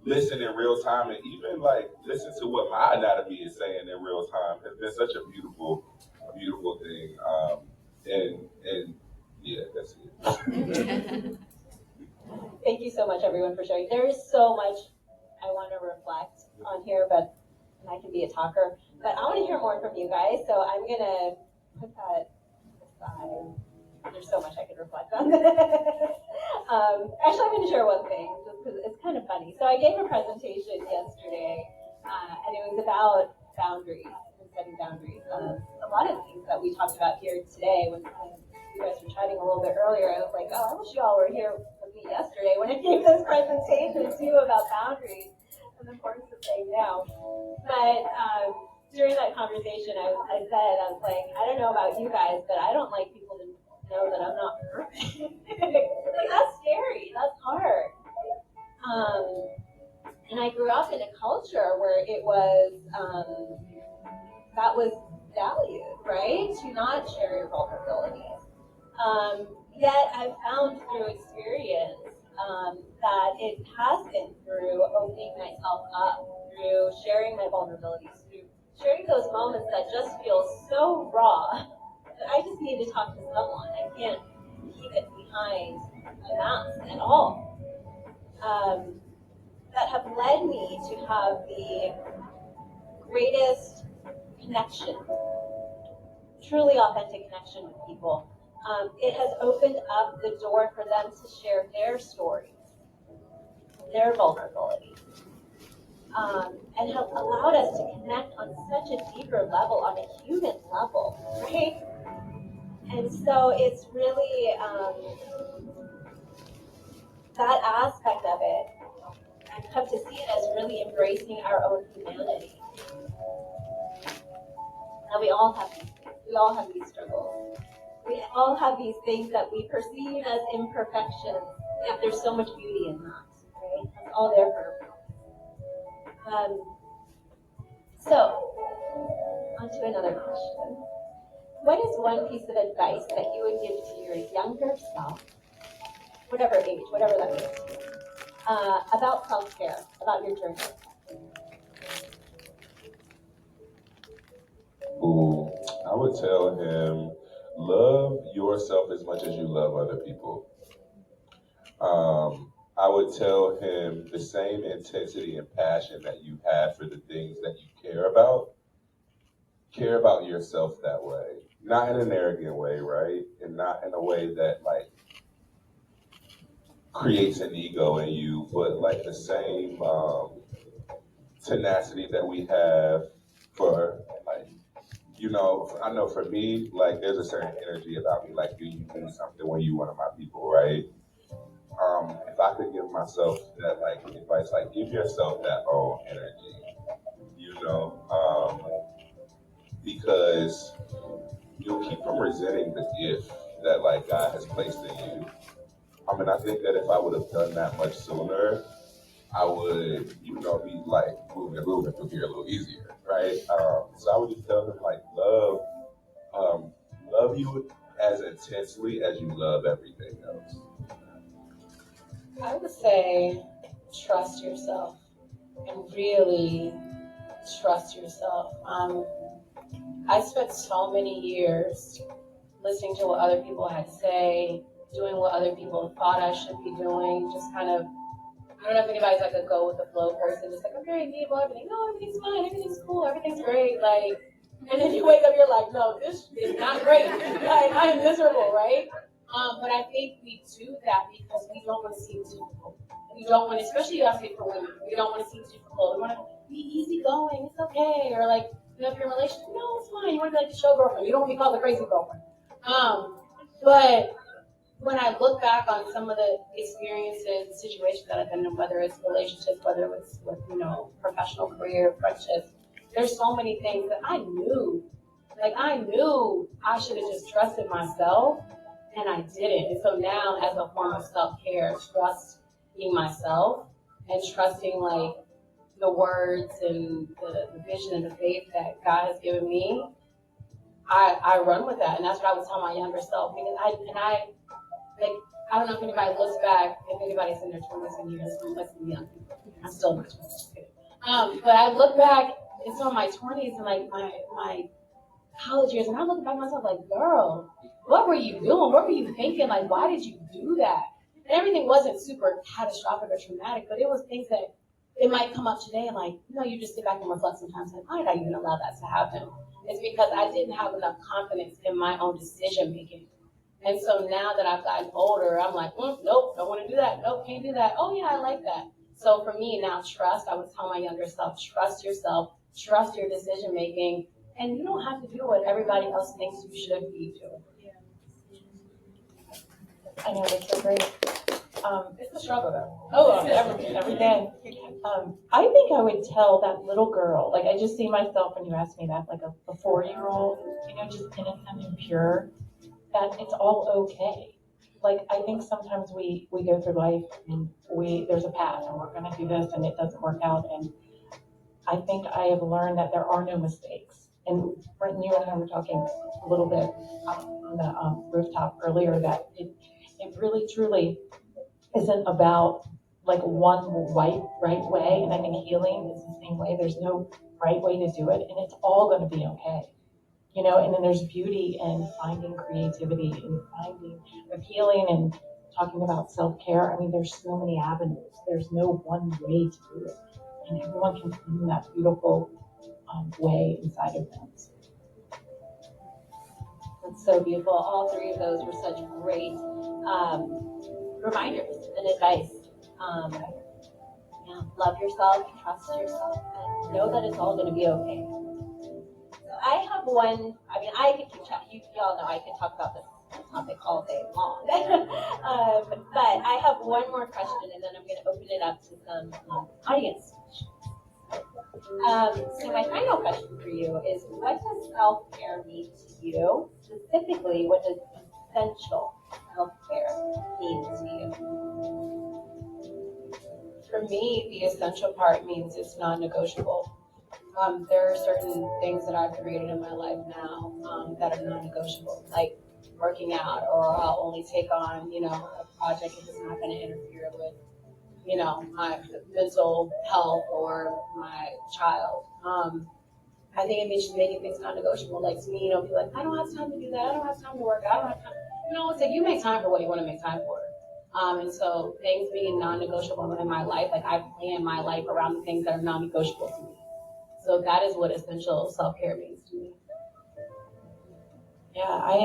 listen in real time and even like listen to what my anatomy is saying in real time has been such a beautiful thing. And yeah, that's it. Thank you so much, everyone, for sharing. There is so much I want to reflect on here, but I can be a talker. But I want to hear more from you guys, so I'm going to put that aside. There's so much I could reflect on. Actually, I'm going to share one thing, just because it's kind of funny. So I gave a presentation yesterday, and it was about boundaries and setting boundaries. A lot of things that we talked about here today, when you guys were chatting a little bit earlier, I was like, oh, I wish y'all were here with me yesterday when I gave this presentation too about boundaries and the importance of saying no. But during that conversation, I said, I was like, I don't know about you guys, but I don't like people to know that I'm not perfect. Like, that's scary. That's hard. And I grew up in a culture where it was that was valued, right? To not share your vulnerabilities. Yet I've found through experience that it has been through opening myself up, through sharing my vulnerabilities, through sharing those moments that just feel so raw that I just need to talk to someone. I can't keep it behind a mask at all. That have led me to have the greatest connection, truly authentic connection with people. It has opened up the door for them to share their stories, their vulnerabilities, and have allowed us to connect on such a deeper level, on a human level, right? And so it's really that aspect of it. I've come to see it as really embracing our own humanity. Now we all have these things. We all have these struggles. We all have these things that we perceive as imperfections. Yet there's so much beauty in that, right? It's all there for a purpose. So, on to another question. What is one piece of advice that you would give to your younger self, whatever age, whatever that means to you, about self-care, about your journey? Ooh, I would tell him, love yourself as much as you love other people. I would tell him the same intensity and passion that you have for the things that you care about yourself that way. Not in an arrogant way, right? And not in a way that like creates an ego in you, but like the same tenacity that we have for like I know for me, like, there's a certain energy about me. Like, you do something when you one of my people, right? If I could give myself that, like, advice, like, give yourself that own energy, because you'll keep from resenting the gift that, like, God has placed in you. I mean, I think that if I would have done that much sooner, I would, be like moving through here a little easier, right? So I would just tell them, like, love you as intensely as you love everything else. I would say trust yourself and really trust yourself. I spent so many years listening to what other people had to say, doing what other people thought I should be doing, just kind of, I don't know if anybody's like a go with the flow person, just like, I'm very enable, everything, no, everything's fine, everything's cool, everything's great, like, and then you wake up, you're like, no, this is not great, like, I am miserable, right? But I think we do that because we don't want to seem difficult. We don't want to, especially you have to for women, we don't want to seem difficult. We want to be easygoing, it's okay, or like, if you're in a relationship, no, it's fine, you want to be like the show girlfriend, you don't want to be called the crazy girlfriend. But when I look back on some of the experiences, situations that I've been in, whether it's relationships, whether it's with, professional career, friendships, there's so many things that I knew I should have just trusted myself, and I didn't. And so now, as a form of self-care, trusting myself and trusting, like, the words and the vision and the faith that God has given me, I run with that. And that's what I would tell my younger self, because I don't know if anybody looks back, if anybody's in their 20s and years, I'm young people. I'm still in my 20s, just kidding. But I look back in some of my 20s and like my college years, and I look back at myself like, girl, what were you doing? What were you thinking? Like, why did you do that? And everything wasn't super catastrophic or traumatic, but it was things that it might come up today and like, you just sit back and reflect sometimes, like, why did I even allow that to happen? It's because I didn't have enough confidence in my own decision making. And so now that I've gotten older, I'm like, nope, don't want to do that. Nope, can't do that. Oh yeah, I like that. So for me now, I would tell my younger self, trust yourself, trust your decision making, and you don't have to do what everybody else thinks you should be doing. I know, that's so great. It's a struggle though. Oh, every day. I think I would tell that little girl, like, I just see myself when you ask me that, like a 4-year-old, just innocent and pure, that it's all okay. Like, I think sometimes we go through life and there's a path and we're going to do this and it doesn't work out. And I think I have learned that there are no mistakes. And Brenten, you and I were talking a little bit on the rooftop earlier that it really truly isn't about like one right way. And I think healing is the same way. There's no right way to do it, and it's all going to be okay. And then there's beauty in finding creativity and finding with healing and talking about self-care. I mean, there's so many avenues. There's no one way to do it. And everyone can find that beautiful way inside of them. That's so beautiful. All three of those were such great reminders and advice. Love yourself, trust yourself, and know that it's all going to be okay. So I have one. I mean, I could keep chatting. Y'all know I could talk about this topic all day long. But I have one more question, and then I'm going to open it up to some audience. So my final question for you is, what does self-care mean to you? Specifically, what does essential self-care mean to you? For me, the essential part means it's non-negotiable. There are certain things that I've created in my life now that are non-negotiable, like working out, or I'll only take on, a project if it's not going to interfere with, my mental health or my child. I think it means just making things non-negotiable. Like, to me, be like, I don't have time to do that. I don't have time to work out. I don't have time. It's like, you make time for what you want to make time for. And so things being non-negotiable in my life, like, I plan my life around the things that are non-negotiable to me. So that is what essential self-care means to me. Yeah, I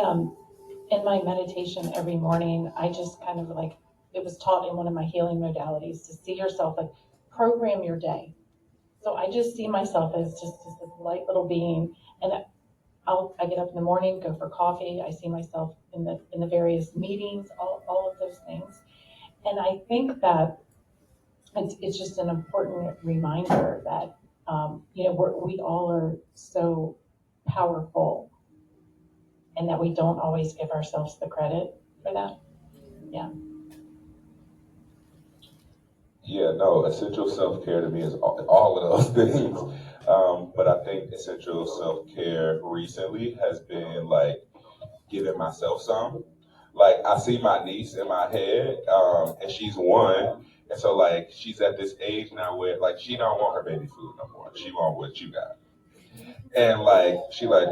in my meditation every morning, I just kind of like, it was taught in one of my healing modalities to see yourself, like, program your day. So I just see myself as just this light little being, and I get up in the morning, go for coffee. I see myself in the various meetings, all of those things. And I think that it's just an important reminder that, we all are so powerful and that we don't always give ourselves the credit for that. Yeah. Yeah, no, essential self-care to me is all of those things. But I think essential self-care recently has been like giving myself some. Like I see my niece in my head, and she's one, and so like she's at this age now where like she don't want her baby food no more. She want what you got, and like she like,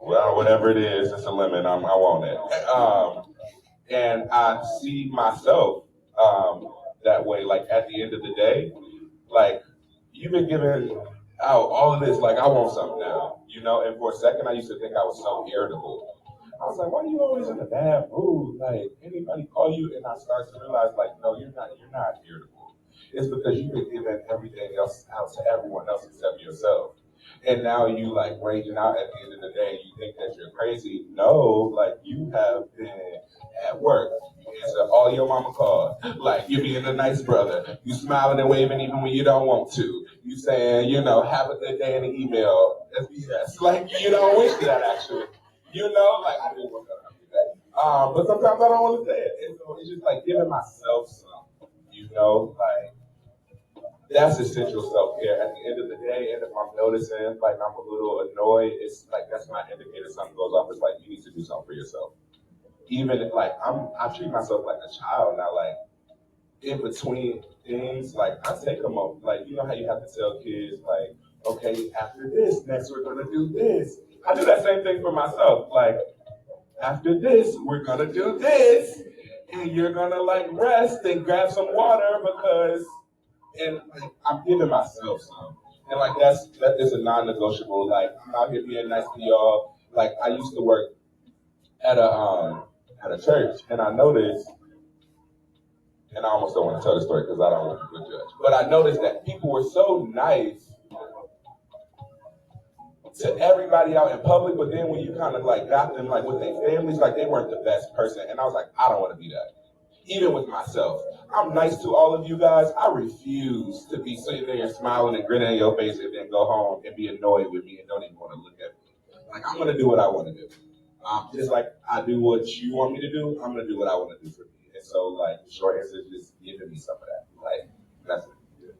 well, whatever it is, it's a lemon. I want it. And I see myself that way. Like at the end of the day, like you've been giving out all of this. Like I want something now, you know. And for a second, I used to think I was so irritable. I was like, why are you always in a bad mood? Like anybody call you, and I start to realize, like, no, you're not. You're not irritable. It's because you've been giving everything else out to everyone else except yourself. And now you like raging out at the end of the day. You think that you're crazy. No, like you have been at work. You answer all your mama calls. Like you being a nice brother. You smiling and waving even when you don't want to. You saying, have a good day in the email. That's BS. Like you don't wish that actually. Like I didn't want to do that. But sometimes I don't want to say it. And so it's just like giving myself some, like that's essential self-care. At the end of the day, and if I'm noticing like I'm a little annoyed, it's like that's my indicator something goes off. It's like you need to do something for yourself. Even if like I treat myself like a child now, like in between things, like I take them up. Like you know how you have to tell kids like, okay, after this, next we're gonna do this. I do that same thing for myself. Like after this, we're gonna do this, and you're gonna like rest and grab some water because, and like, I'm giving myself some, and like that is a non-negotiable. Like I'm out here being nice to y'all. Like I used to work at a church, and I noticed, and I almost don't want to tell the story because I don't want to judge, but I noticed that people were so nice to everybody out in public, but then when you kind of like got them like with their families, like they weren't the best person, and I was like, I don't want to be that. Even with myself, I'm nice to all of you guys. I refuse to be sitting there smiling and grinning in your face and then go home and be annoyed with me and don't even want to look at me. Like I'm gonna do what I want to do. Just like I do what you want me to do, I'm gonna do what I want to do for me. And so, like, the short answer is just giving me some of that. Like that's it.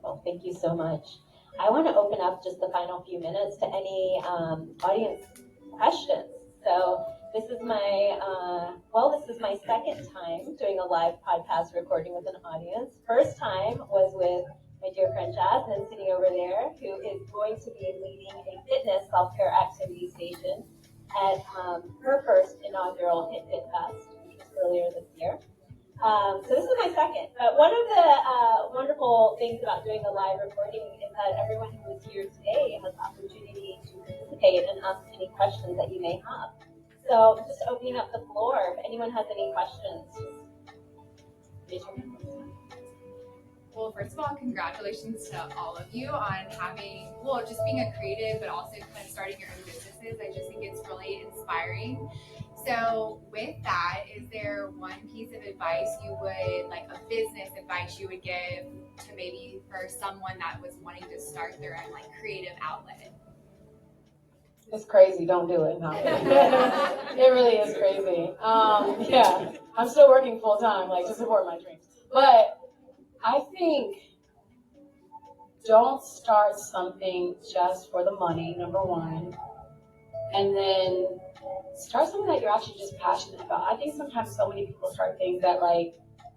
Well, thank you so much. I want to open up just the final few minutes to any audience questions. So this is my second time doing a live podcast recording with an audience. First time was with my dear friend Jasmine sitting over there, who is going to be leading a fitness self-care activity station at her first inaugural Hit Fit Fest, which was earlier this year. So this is my second. But one of the wonderful things about doing a live recording is that everyone who is here today has the opportunity to participate and ask any questions that you may have. So just opening up the floor, if anyone has any questions, raise your hand. Well, first of all, congratulations to all of you on just being a creative, but also kind of starting your own businesses. I just think it's really inspiring. So with that, is there one piece of advice like a business advice you would give to maybe for someone that was wanting to start their own like creative outlet? It's crazy. Don't do it. No. It really is crazy. Yeah, I'm still working full time, like to support my dreams. But I think don't start something just for the money, number one, and then start something that you're actually just passionate about. I think sometimes so many people start things that like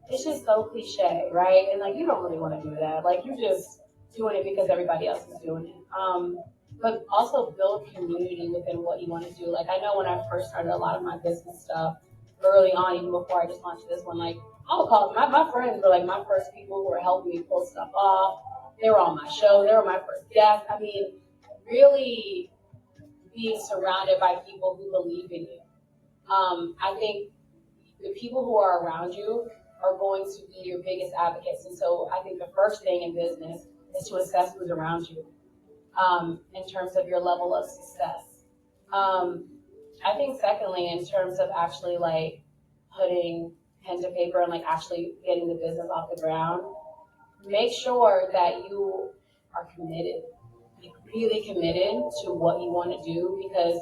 it's just so cliche, right? And like you don't really want to do that. Like you just doing it because everybody else is doing it. But also build community within what you want to do. Like I know when I first started a lot of my business stuff early on, even before I just launched this one, like I would call it, my friends were like my first people who were helping me pull stuff off. They were on my show. They were my first guests. I mean, really being surrounded by people who believe in you. I think the people who are around you are going to be your biggest advocates. And so I think the first thing in business is to assess who's around you. in terms of your level of success. I think secondly, in terms of actually like putting pen to paper and like actually getting the business off the ground, make sure that you are committed, like really committed to what you want to do, because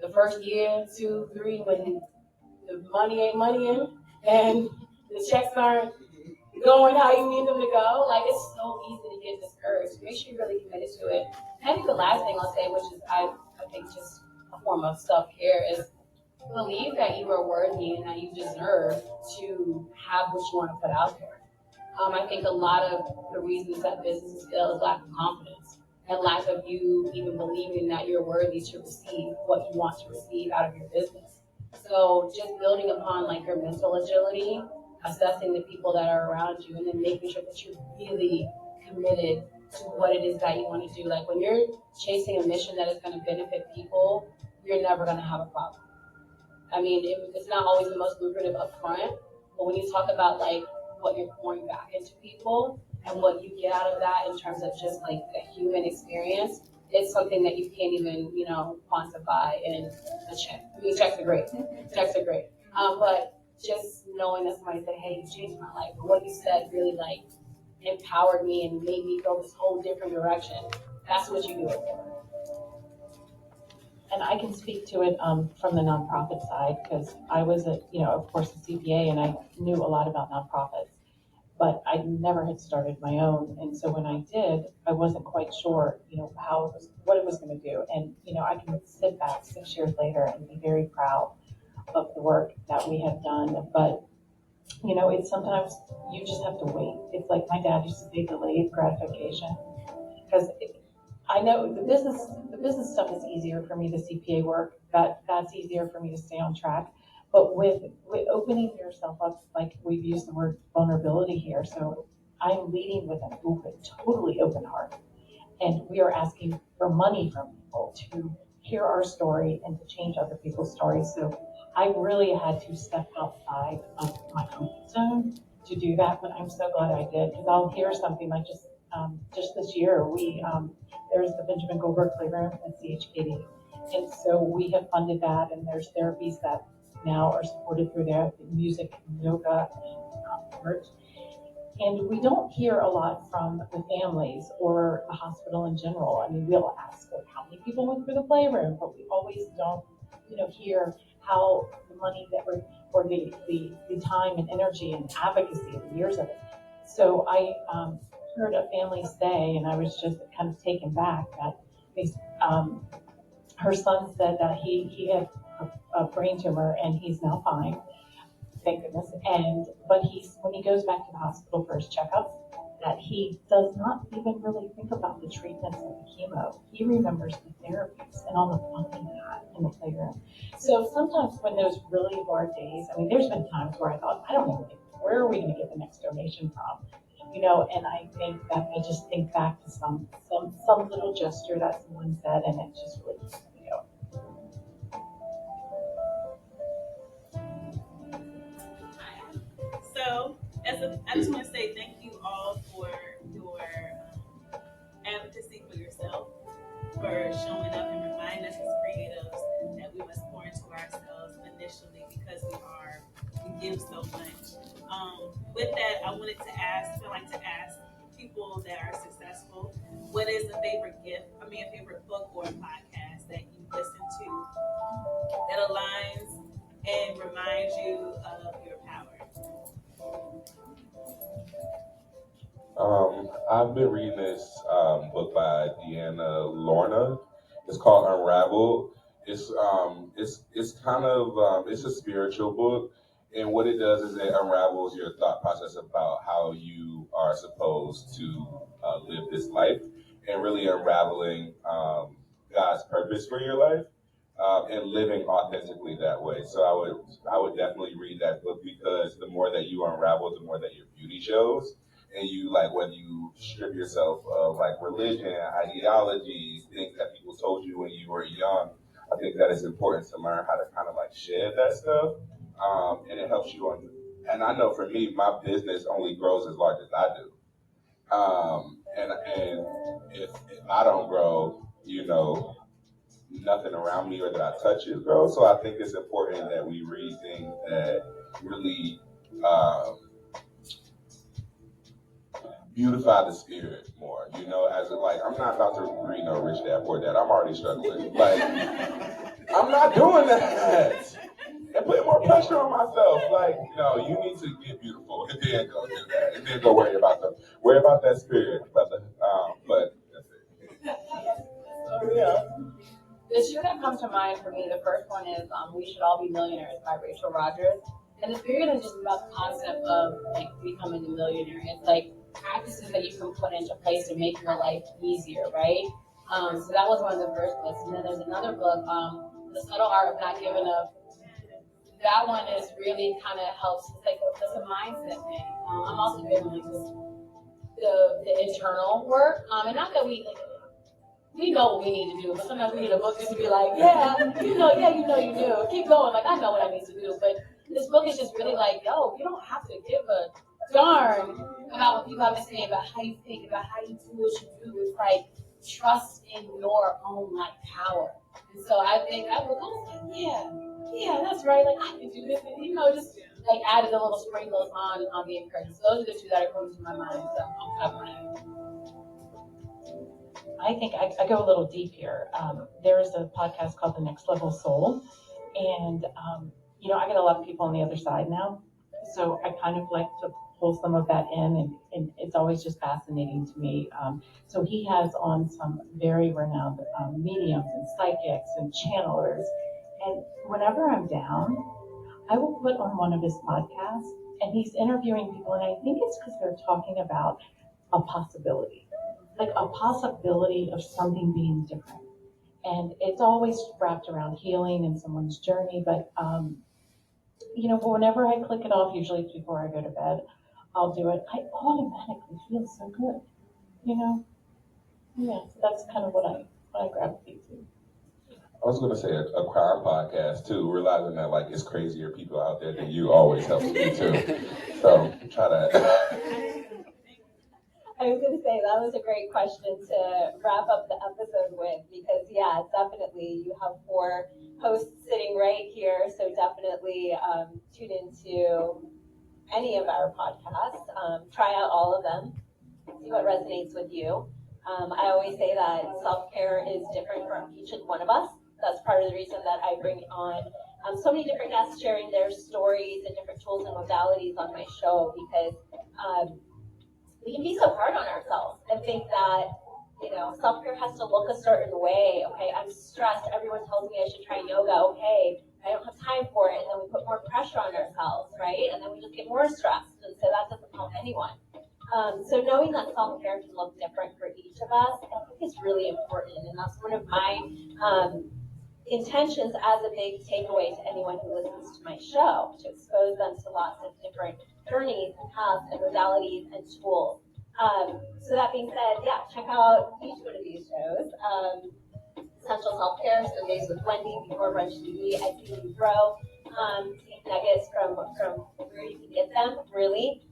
the first year, 2, 3, when the money ain't moneying and the checks aren't going how you need them to go, like it's so easy to get discouraged. Make sure you're really committed to it. And I think the last thing I'll say, which is I think just a form of self-care, is believe that you are worthy and that you deserve to have what you want to put out there. I think a lot of the reasons that businesses fail is lack of confidence and lack of you even believing that you're worthy to receive what you want to receive out of your business. So just building upon like your mental agility, assessing the people that are around you, and then making sure that you're really committed to what it is that you want to do. Like when you're chasing a mission that is going to benefit people, you're never going to have a problem. I mean, it's not always the most lucrative upfront, but when you talk about like what you're pouring back into people and what you get out of that in terms of just like the human experience, it's something that you can't even, quantify in a check. I mean, checks are great. Checks are great. But just knowing that somebody said, hey, you changed my life, or what you said really like empowered me and made me go this whole different direction. That's what you do it for. And I can speak to it from the nonprofit side, because I was of course, a CPA, and I knew a lot about nonprofits, but I never had started my own. And so when I did, I wasn't quite sure, what it was going to do. And, I can sit back 6 years later and be very proud of the work that we have done. But, it's sometimes you just have to wait. It's like my dad used to say, delayed gratification, because I know the business stuff is easier for me. The CPA work, that's easier for me to stay on track. But with opening yourself up, like we've used the word vulnerability here, so I'm leading with an totally open heart, and we are asking for money from people to hear our story and to change other people's stories. So I really had to step outside of my comfort zone to do that, but I'm so glad I did, because I'll hear something like just this year, there's the Benjamin Goldberg Playroom at CHKD. And so we have funded that, and there's therapies that now are supported through there, music, yoga, art. And we don't hear a lot from the families or the hospital in general. I mean, we'll ask how many people went through the playroom, but we always don't, hear how the money that we're, or the time and energy and advocacy of the years of it. So I heard a family say, and I was just kind of taken back that her son said that he had a brain tumor and he's now fine, thank goodness. But when he goes back to the hospital for his checkups, that he does not even really think about the treatments and the chemo. He remembers the therapies and all the fun he had in the playroom. So sometimes when those really hard days, I mean, there's been times where I thought, I don't know, where are we going to get the next donation from? And I think that I just think back to some little gesture that someone said, and it just really keeps me going. So, I just want to say thank you all for your advocacy for yourself, for showing up and reminding us as creatives that we must pour into ourselves initially, because we give so much. With that, I like to ask people that are successful, what is a favorite a favorite book or a podcast that you listen to that aligns and reminds you of your power? I've been reading this book by Deanna Lorna. It's called Unraveled. It's kind of it's a spiritual book, and what it does is it unravels your thought process about how you are supposed to live this life, and really unraveling God's purpose for your life, and living authentically that way. So I would definitely read that book, because the more that you unravel, the more that your beauty shows. And you, like, whether you strip yourself of like religion, ideologies, things that people told you when you were young, I think that it's important to learn how to kind of like shed that stuff, and it helps you. And I know for me, my business only grows as large as I do. and if I don't grow, nothing around me or that I touch is grow. So I think it's important that we read things that really beautify the spirit more. As like I'm not about to read no Rich Dad Poor Dad. I'm already struggling. Like I'm not doing that. And put more pressure on myself. Like, no, you need to get beautiful and then go do that. And then go worry about that spirit, brother. But that's it. So real. The two that come to mind for me, the first one is We Should All Be Millionaires by Rachel Rogers. And the spirit is just about the concept of like becoming a millionaire. It's like practices that you can put into place to make your life easier, right? So that was one of the first books. And then there's another book, The Subtle Art of Not Giving Up. That one is really kind of helps. It's a mindset thing. I'm also doing like the internal work, and not that we know what we need to do, but sometimes we need a book just to be like, you do. Keep going. Like I know what I need to do, but this book is just really like, yo, you don't have to give a darn about what people have to say about how you think, about how you do what you do. It's like trust in your own like power. And so I think I was like, yeah, that's right. Like I can do this, and just like added a little sprinkles on the encouragement. So those are the two that are coming to my mind. So I'm covering it. I think I go a little deep here. There's a podcast called The Next Level Soul, and I get a lot of people on the other side now, so I kind of like to pull some of that in, and it's always just fascinating to me. So he has on some very renowned mediums and psychics and channelers, and whenever I'm down, I will put on one of his podcasts, and he's interviewing people, and I think it's because they're talking about a possibility. Like a possibility of something being different. And it's always wrapped around healing and someone's journey. But, whenever I click it off, usually it's before I go to bed, I'll do it. I automatically feel so good, Yeah, so that's kind of what I gravitate to. I was going to say a crime podcast too, realizing that like it's crazier people out there than you always helps me too. So try that. I was going to say that was a great question to wrap up the episode with because, definitely you have 4 hosts sitting right here. So definitely tune into any of our podcasts. Try out all of them. See what resonates with you. I always say that self-care is different from each and one of us. That's part of the reason that I bring on so many different guests sharing their stories and different tools and modalities on my show because we can be so hard on ourselves and think that, self-care has to look a certain way. Okay, I'm stressed. Everyone tells me I should try yoga. Okay, I don't have time for it. And then we put more pressure on ourselves, right? And then we just get more stressed. And so that doesn't help anyone. So knowing that self-care can look different for each of us, I think is really important. And that's one of my intentions as a big takeaway to anyone who listens to my show, to expose them to lots of different journeys and paths and modalities and tools. So that being said, check out each one of these shows. Essential Self-Care, Sundays with Wendy, Before Brunch TV, I See You Grow. Take nuggets from where you can get them, really.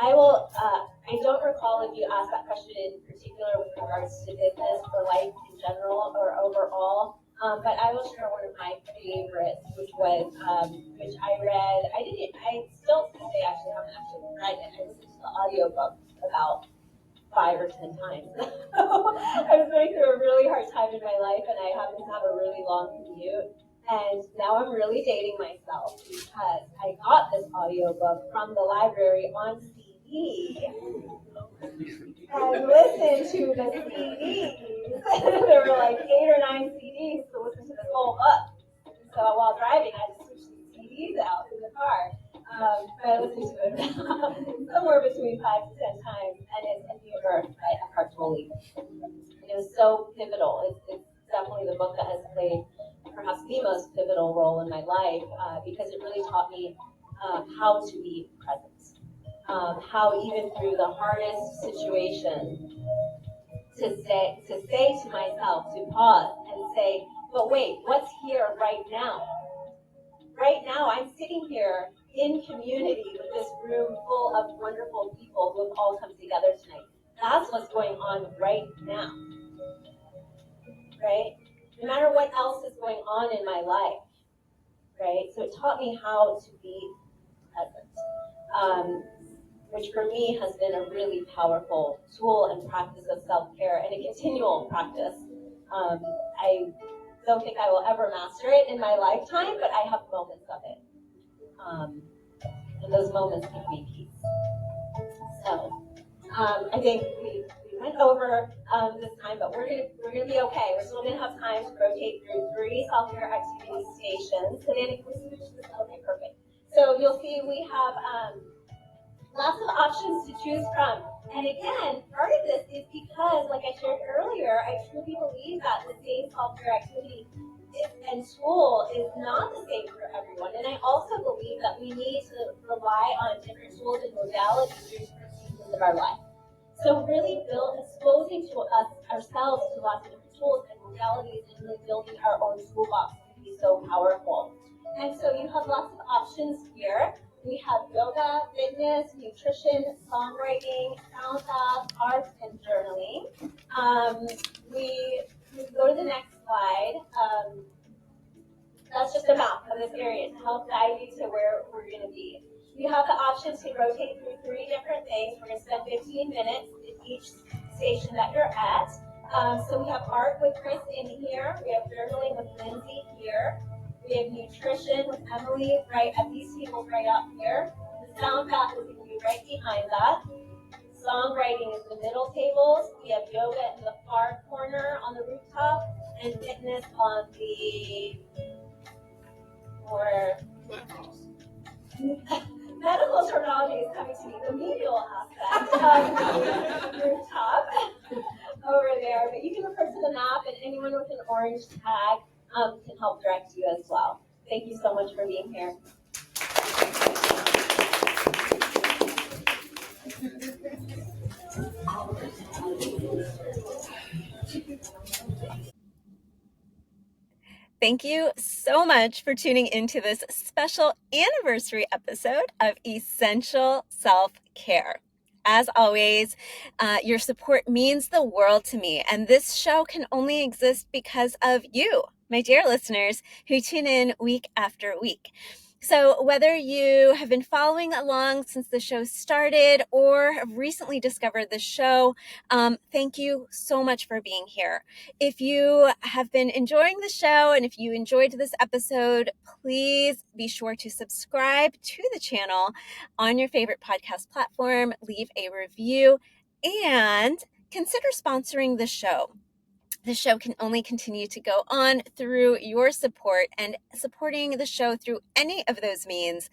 I don't recall if you asked that question in particular with regards to business or life in general or overall. But I will share one of my favorites, which I read. I still to this day actually haven't read it. I listened to the audiobook about 5 or 10 times. I was going through a really hard time in my life and I happened to have a really long commute. And now I'm really dating myself because I got this audiobook from the library on CD. And listened to the CDs. There were like 8 or 9 CDs to listen to this whole book. So while driving, I just switched the CDs out in the car. But I listened to it somewhere between 5 to 10 times. And it's In the Earth by Eckhart Tolle. It was so pivotal. It's definitely the book that has played perhaps the most pivotal role in my life because it really taught me how to be present. How even through the hardest situation to say to myself, to pause and say, but wait, what's here right now? Right now, I'm sitting here in community with this room full of wonderful people who have all come together tonight. That's what's going on right now, right? No matter what else is going on in my life, right? So it taught me how to be present, which for me has been a really powerful tool and practice of self-care and a continual practice. I don't think I will ever master it in my lifetime, but I have moments of it. And those moments give me peace. So I think we went over this time, but we're gonna be okay. We're still gonna have time to rotate through 3 self-care activity stations. Savannah, can we switch this? Okay, perfect. So you'll see we have lots of options to choose from. And again, part of this is because, like I shared earlier, I truly believe that the same self-care activity and tool is not the same for everyone. And I also believe that we need to rely on different tools and modalities through different seasons of our life. So really exposing to us ourselves to lots of different tools and modalities and really building our own toolbox can be so powerful. And so you have lots of options here. We have yoga, fitness, nutrition, songwriting, sound bath, art, and journaling. We go to the next slide. That's just a map of this area to help guide you to where we're going to be. You have the option to rotate through 3 different things. We're going to spend 15 minutes at each station that you're at. So we have art with Chris in here. We have journaling with Lindsay here. We have nutrition with Emily right at these tables right up here. The sound bath is going to be right behind that. Songwriting is the middle tables. We have yoga in the far corner on the rooftop, and fitness on the more medical terminology is coming to me, the medial aspect of the rooftop over there. But you can refer to the map, and anyone with an orange tag can help direct you as well. Thank you so much for being here. Thank you so much for tuning into this special anniversary episode of Essential Self-Care. As always, your support means the world to me, and this show can only exist because of you, my dear listeners, who tune in week after week. So whether you have been following along since the show started or have recently discovered the show, thank you so much for being here. If you have been enjoying the show and if you enjoyed this episode, please be sure to subscribe to the channel on your favorite podcast platform, leave a review, and consider sponsoring the show. The show can only continue to go on through your support, and supporting the show through any of those means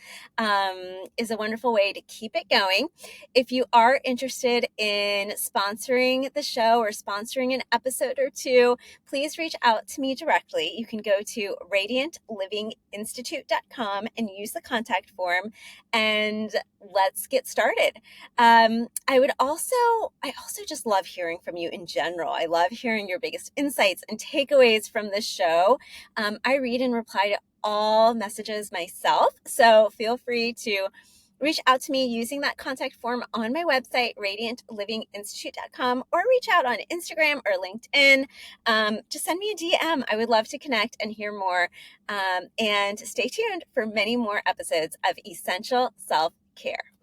is a wonderful way to keep it going. If you are interested in sponsoring the show or sponsoring an episode or two, please reach out to me directly. You can go to radiantlivinginstitute.com and use the contact form, and let's get started. I also just love hearing from you in general. I love hearing your biggest insights and takeaways from the show. I read and reply to all messages myself, so feel free to reach out to me using that contact form on my website, radiantlivinginstitute.com, or reach out on Instagram or LinkedIn. Just send me a DM. I would love to connect and hear more. And stay tuned for many more episodes of Essential Self-Care.